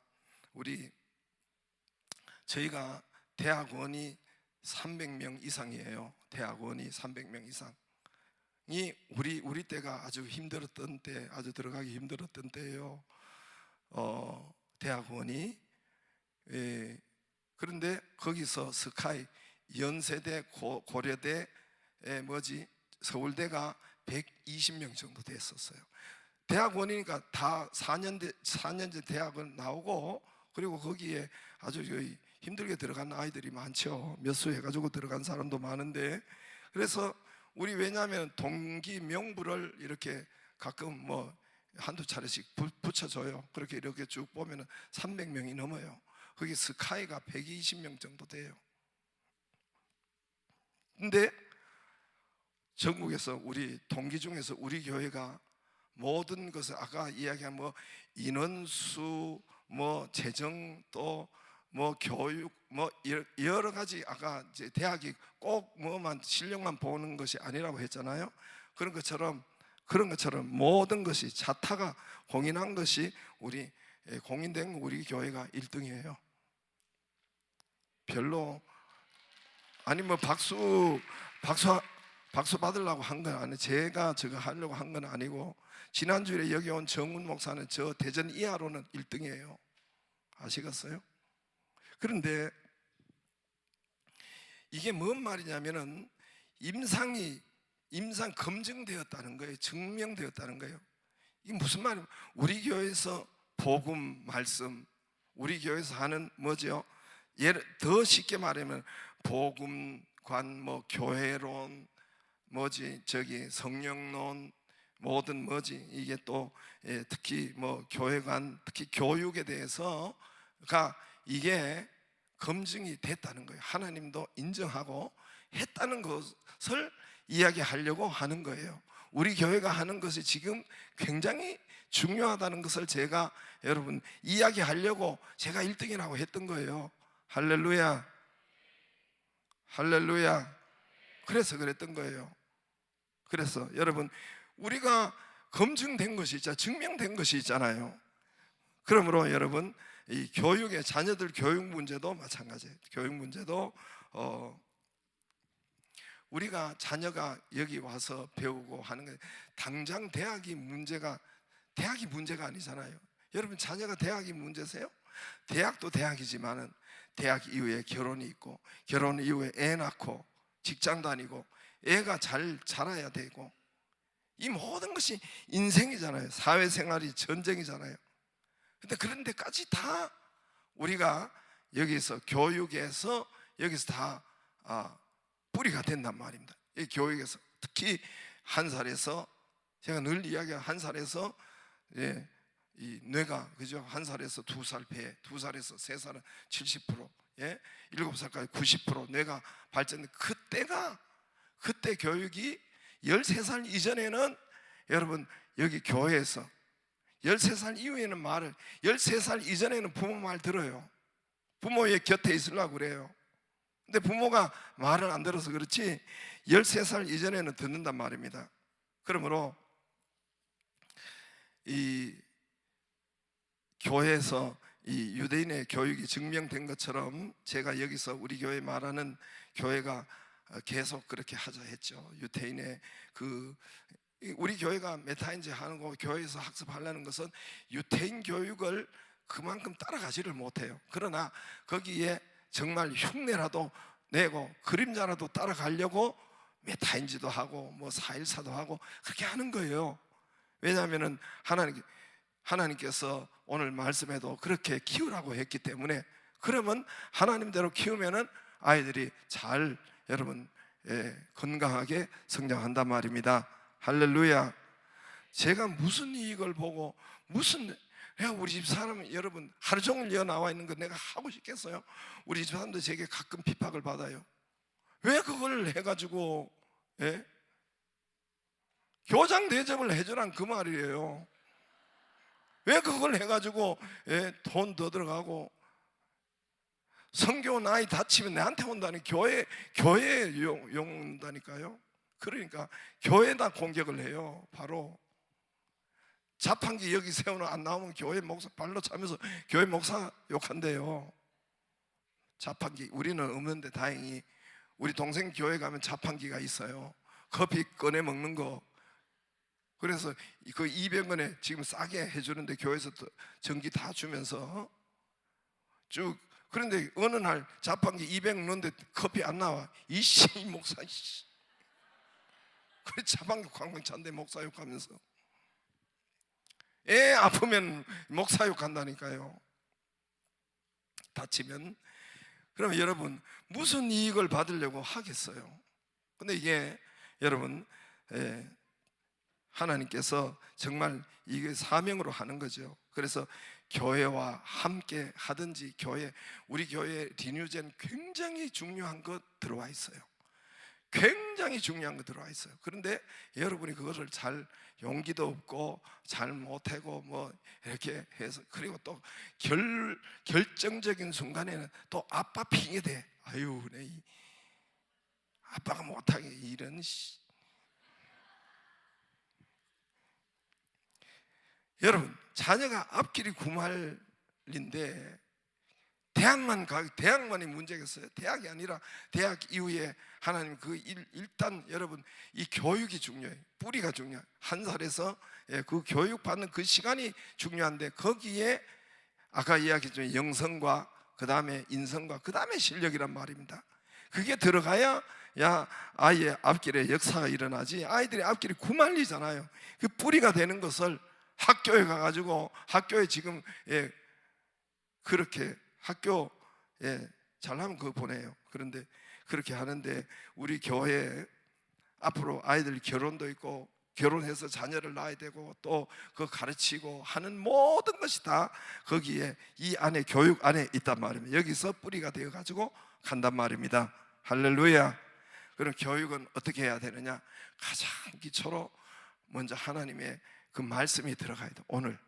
S1: 저희가 대학원이 300명 이상이에요. 대학원이 300명 이상이 우리 때가 아주 힘들었던 때, 아주 들어가기 힘들었던 때예요. 대학원이 그런데 거기서 스카이 연세대 고려대 서울대가 120명 정도 됐었어요. 대학원이니까 다 4년제 대학을 나오고 그리고 거기에 아주 힘들게 들어간 아이들이 많죠. 몇 수 해가지고 들어간 사람도 많은데, 그래서 우리 왜냐하면 동기 명부를 이렇게 가끔 뭐 한두 차례씩 붙여줘요. 그렇게 이렇게 쭉 보면은 300명이 넘어요. 거기 스카이가 120명 정도 돼요. 근데 전국에서 우리 동기 중에서 우리 교회가 모든 것을 아까 이야기한 뭐 인원수, 뭐 재정, 또 뭐 교육, 뭐 여러 가지, 아까 이제 대학이 꼭 뭐만 실력만 보는 것이 아니라고 했잖아요. 그런 것처럼 모든 것이 자타가 공인한 것이 공인된 우리 교회가 1등이에요. 별로 아니 뭐 박수 받으려고 한 건 아니에요. 제가 저거 하려고 한 건 아니고, 지난주에 여기 온 정훈 목사는 저 대전 이하로는 1등이에요. 아시겠어요? 그런데 이게 뭔 말이냐면은 임상 검증되었다는 거예요. 증명되었다는 거예요. 이게 무슨 말이에요? 우리 교회에서 복음 말씀, 우리 교회에서 하는 뭐죠? 더 쉽게 말하면 복음관, 뭐 교회론, 성령론, 모든 이게 또 특히 뭐 교회관, 특히 교육에 대해서가 이게 검증이 됐다는 거예요. 하나님도 인정하고 했다는 것을 이야기하려고 하는 거예요. 우리 교회가 하는 것이 지금 굉장히 중요하다는 것을 제가 여러분 이야기하려고 제가 1등이라고 했던 거예요. 할렐루야, 할렐루야. 그래서 그랬던 거예요. 그래서 여러분, 우리가 검증된 것이 있잖아요. 증명된 것이 있잖아요. 그러므로 여러분, 이 교육의 자녀들 교육 문제도 마찬가지예요. 교육 문제도 우리가 자녀가 여기 와서 배우고 하는 게 당장 대학이 문제가 아니잖아요. 여러분, 자녀가 대학이 문제세요? 대학도 대학이지만은 대학 이후에 결혼이 있고, 결혼 이후에 애 낳고 직장 다니고 애가 잘 자라야 되고, 이 모든 것이 인생이잖아요. 사회생활이 전쟁이잖아요. 근데 그런 데까지 다 우리가 여기서 교육에서 여기서 다 뿌리가 된단 말입니다. 이 교육에서 특히 한 살에서, 제가 늘 이야기한 한 살에서 이 뇌가, 그죠? 한 살에서 2살 폐, 2살에서 3살은 70%, 7살까지 90% 뇌가 발전된 그때 교육이 13살 이전에는 여러분 여기 교회에서 13살 이후에는 13살 이전에는 부모 말 들어요. 부모의 곁에 있으려고 그래요. 근데 부모가 말을 안 들어서 그렇지 13살 이전에는 듣는단 말입니다. 그러므로 이 교회에서 이 유대인의 교육이 증명된 것처럼 제가 여기서 우리 교회 말하는 교회가 계속 그렇게 하자 했죠. 유대인의 우리 교회가 메타인지 하는 거, 교회에서 학습하려는 것은 유대인 교육을 그만큼 따라가지를 못해요. 그러나 거기에 정말 흉내라도 내고 그림자라도 따라가려고 메타인지도 하고 뭐 4.14도 하고 그렇게 하는 거예요. 왜냐하면은 하나님께서 오늘 말씀에도 그렇게 키우라고 했기 때문에, 그러면 하나님대로 키우면은 아이들이 잘 여러분 건강하게 성장한단 말입니다. 할렐루야. 제가 무슨 이익을 보고 우리 집 사람 여러분 하루 종일 여기 나와 있는 거 내가 하고 싶겠어요? 우리 집 사람들 제게 가끔 핍박을 받아요. 왜 그걸 해가지고 교장 대접을 해주란 그 말이에요. 왜 그걸 해가지고 돈 더 들어가고 성교 나이 다치면 내한테 온다니, 교회에 용 온다니까요. 그러니까 교회에다 공격을 해요. 바로 자판기 여기 세우는 안 나오면 교회 목사 발로 차면서 교회 목사 욕한대요. 자판기 우리는 없는데 다행히 우리 동생 교회 가면 자판기가 있어요. 커피 꺼내 먹는 거. 그래서 그 200원에 지금 싸게 해주는데 교회에서 전기 다 주면서 쭉. 그런데 어느 날 자판기 200 넣는데 커피 안 나와. 이씨 목사 이씨. 그래 자판기 광광 찬데 목사 욕하면서. 애 아프면 목사 욕한다니까요. 다치면 그러면 여러분 무슨 이익을 받으려고 하겠어요? 근데 이게 여러분 하나님께서 정말 이게 사명으로 하는 거죠. 그래서 교회와 함께 하든지 우리 교회 리뉴젠 굉장히 중요한 것 들어와 있어요. 굉장히 중요한 거 들어와 있어요. 그런데 여러분이 그거를 잘 용기도 없고 잘 못하고 뭐 이렇게 해서 그리고 또 결정적인 순간에는 또 아빠 핑계대. 아유, 내 아빠가 못하게 이런 여러분 자녀가 앞길이 구말인데 대학만이 문제겠어요? 대학이 아니라 대학 이후에 하나님 일단 여러분 이 교육이 중요해요. 뿌리가 중요해요. 한 살에서 그 교육받는 그 시간이 중요한데 거기에 아까 이야기했지만 영성과 그 다음에 인성과 그 다음에 실력이란 말입니다. 그게 들어가야 아이의 앞길에 역사가 일어나지. 아이들의 앞길이 구말리잖아요. 그 뿌리가 되는 것을 학교에 가가지고 학교에 지금 그렇게 학교에 잘하면 그거 보내요. 그런데 그렇게 하는데 우리 교회에 앞으로 아이들 결혼도 있고 결혼해서 자녀를 낳아야 되고 또 그 가르치고 하는 모든 것이 다 거기에 이 안에 교육 안에 있단 말입니다. 여기서 뿌리가 되어 가지고 간단 말입니다. 할렐루야. 그럼 교육은 어떻게 해야 되느냐? 가장 기초로 먼저 하나님의 그 말씀이 들어가야 돼. 오늘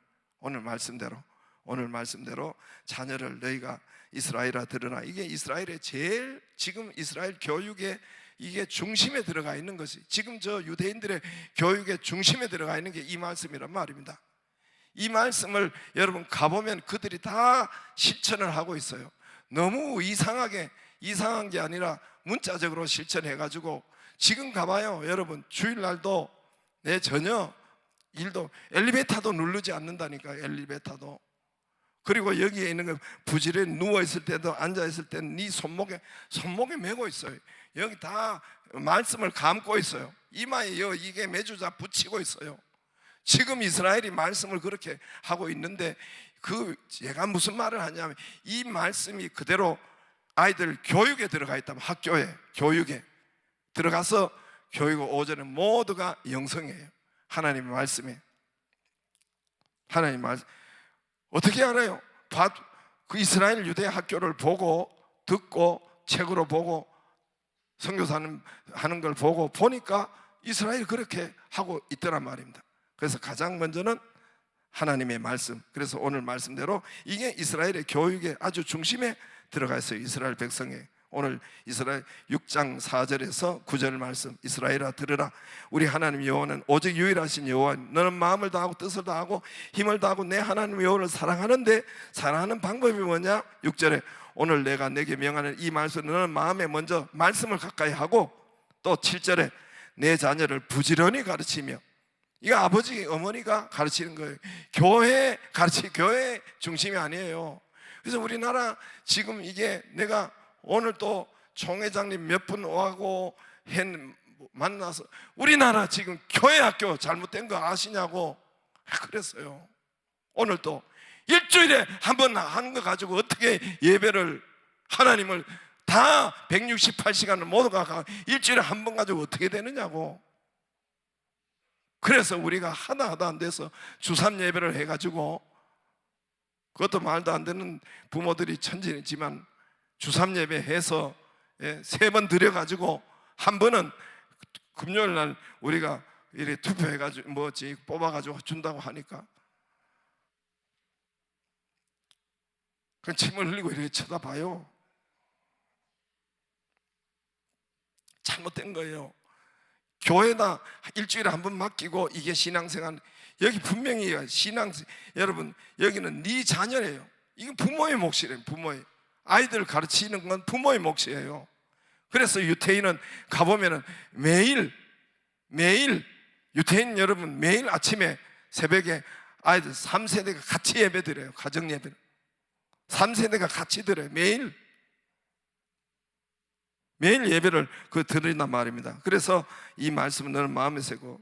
S1: 말씀대로 자녀를 너희가 이스라엘아 들으라. 이게 이스라엘의 제일 지금 이스라엘 교육의 이게 중심에 들어가 있는 것이 지금 저 유대인들의 교육의 중심에 들어가 있는 게 이 말씀이란 말입니다. 이 말씀을 여러분 가보면 그들이 다 실천을 하고 있어요. 너무 이상한 게 아니라 문자적으로 실천해가지고 지금 가봐요. 여러분 주일날도 내 전혀 일도 엘리베이터도 누르지 않는다니까. 엘리베이터도. 그리고 여기에 있는 거 부지런히 누워있을 때도 앉아있을 때는 네 손목에 메고 있어요. 여기 다 말씀을 감고 있어요. 이마에 이게 메주자 붙이고 있어요. 지금 이스라엘이 말씀을 그렇게 하고 있는데 제가 무슨 말을 하냐면 이 말씀이 그대로 아이들 교육에 들어가 있다면 학교에 교육에 들어가서 교육 오전에 모두가 영성이에요. 하나님의 말씀에 하나님 말씀 어떻게 알아요? 그 이스라엘 유대 학교를 보고 듣고 책으로 보고 선교사 하는 걸 보니까 이스라엘이 그렇게 하고 있더란 말입니다. 그래서 가장 먼저는 하나님의 말씀. 그래서 오늘 말씀대로 이게 이스라엘의 교육의 아주 중심에 들어가 있어요. 이스라엘 백성의 오늘 이스라엘 6장 4절에서 9절 말씀 이스라엘아 들으라. 우리 하나님 여호와는 오직 유일하신 여호와. 너는 마음을 다하고 뜻을 다하고 힘을 다하고 내 하나님 여호와를 사랑하는데 사랑하는 방법이 뭐냐? 6절에 오늘 내가 내게 명하는 이 말씀 너는 마음에 먼저 말씀을 가까이 하고 또 7절에 내 자녀를 부지런히 가르치며 이거 아버지 어머니가 가르치는 거예요. 교회 중심이 아니에요. 그래서 우리나라 지금 이게 내가 오늘 또 총회장님 몇 분 오고 만나서 우리나라 지금 교회 학교 잘못된 거 아시냐고 그랬어요. 오늘 또 일주일에 한 번 하는 거 가지고 어떻게 예배를 하나님을 다 168시간을 모두가 일주일에 한 번 가지고 어떻게 되느냐고. 그래서 우리가 하다 안 돼서 주3 예배를 해가지고 그것도 말도 안 되는 부모들이 천진이지만 주3 예배 해서 3번 드려가지고 한 번은 금요일 날 우리가 이렇게 투표해가지고 뽑아가지고 준다고 하니까 그냥 침을 흘리고 이렇게 쳐다봐요. 잘못된 거예요. 교회다 일주일에 한 번 맡기고 이게 신앙생활. 여기 분명히 여러분 여기는 네 자녀래요. 이건 부모의 몫이래요. 부모의 아이들 가르치는 건 부모의 몫이에요. 그래서 유태인은 가보면은 매일 유태인 여러분 매일 아침에 새벽에 아이들 3세대가 같이 예배 드려요. 가정 예배를 3세대가 같이 드려요. 매일 예배를 드린단 말입니다. 그래서 이 말씀은 너는 마음에 새고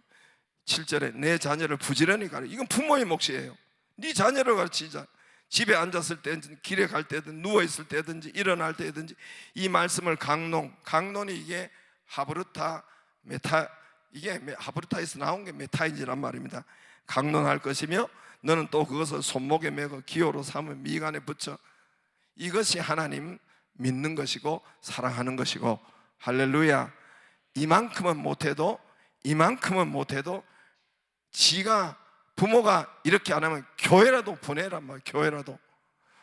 S1: 7절에 내 자녀를 부지런히 가르쳐. 이건 부모의 몫이에요. 네 자녀를 가르치자. 집에 앉았을 때든지 길에 갈 때든지 누워 있을 때든지 일어날 때든지 이 말씀을 강론이 이게 하브르타 메타, 이게 하브르타에서 나온 게 메타인지란 말입니다. 강론할 것이며 너는 또 그것을 손목에 메고 기호로 삼으며 미간에 붙여. 이것이 하나님 믿는 것이고 사랑하는 것이고. 할렐루야. 이만큼은 못해도 지가 부모가 이렇게 안 하면 교회라도 보내란 말이에요. 교회라도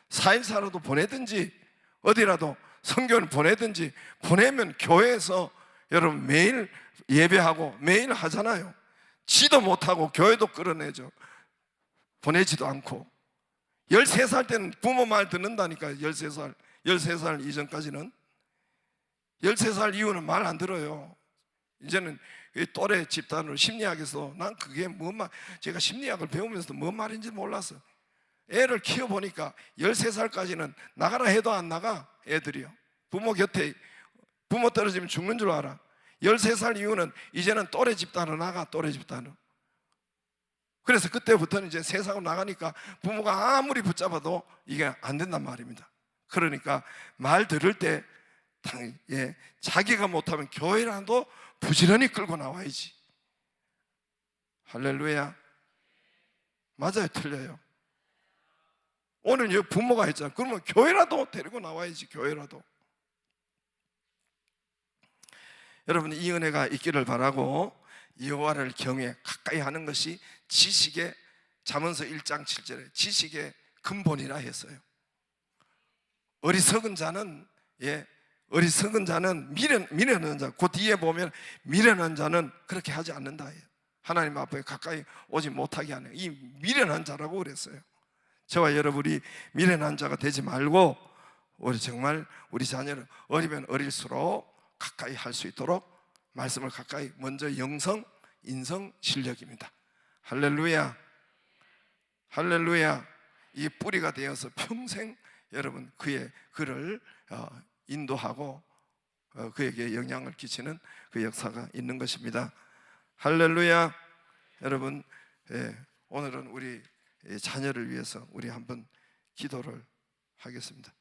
S1: 사일사라도 보내든지 어디라도 성교를 보내든지 보내면 교회에서 여러분 매일 예배하고 매일 하잖아요. 지도 못하고 교회도 끌어내죠. 보내지도 않고. 13살 때는 부모 말 듣는다니까요. 13살 이전까지는. 13살 이후는 말 안 들어요. 이제는 또래 집단으로 심리학에서 난 그게 제가 심리학을 배우면서도 뭔 말인지 몰랐어요. 애를 키워보니까 13살까지는 나가라 해도 안 나가. 애들이요. 부모 곁에, 부모 떨어지면 죽는 줄 알아. 13살 이후는 이제는 또래 집단으로 나가. 또래 집단으로. 그래서 그때부터는 이제 세상으로 나가니까 부모가 아무리 붙잡아도 이게 안 된단 말입니다. 그러니까 말 들을 때 자기가 못하면 교회라도 부지런히 끌고 나와야지. 할렐루야. 맞아요, 틀려요? 오늘 여기 부모가 했잖아. 그러면 교회라도 데리고 나와야지. 교회라도. 여러분, 이 은혜가 있기를 바라고, 여호와를 경외 가까이 하는 것이 지식의, 잠언서 1장 7절에 지식의 근본이라 했어요. 어리석은 자는 미련한 자, 그 뒤에 보면 미련한 자는 그렇게 하지 않는다. 하나님 앞에 가까이 오지 못하게 하는 이 미련한 자라고 그랬어요. 저와 여러분이 미련한 자가 되지 말고 우리 정말 우리 자녀를 어리면 어릴수록 가까이 할 수 있도록 말씀을 가까이, 먼저 영성, 인성, 실력입니다. 할렐루야. 할렐루야. 이 뿌리가 되어서 평생 여러분 그를 인도하고 그에게 영향을 끼치는 그 역사가 있는 것입니다. 할렐루야. 여러분, 오늘은 우리 자녀를 위해서 우리 한번 기도를 하겠습니다.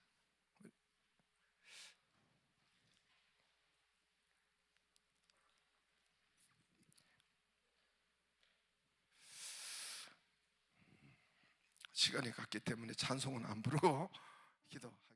S1: 시간이 갔기 때문에 찬송은 안 부르고 기도하겠습니다.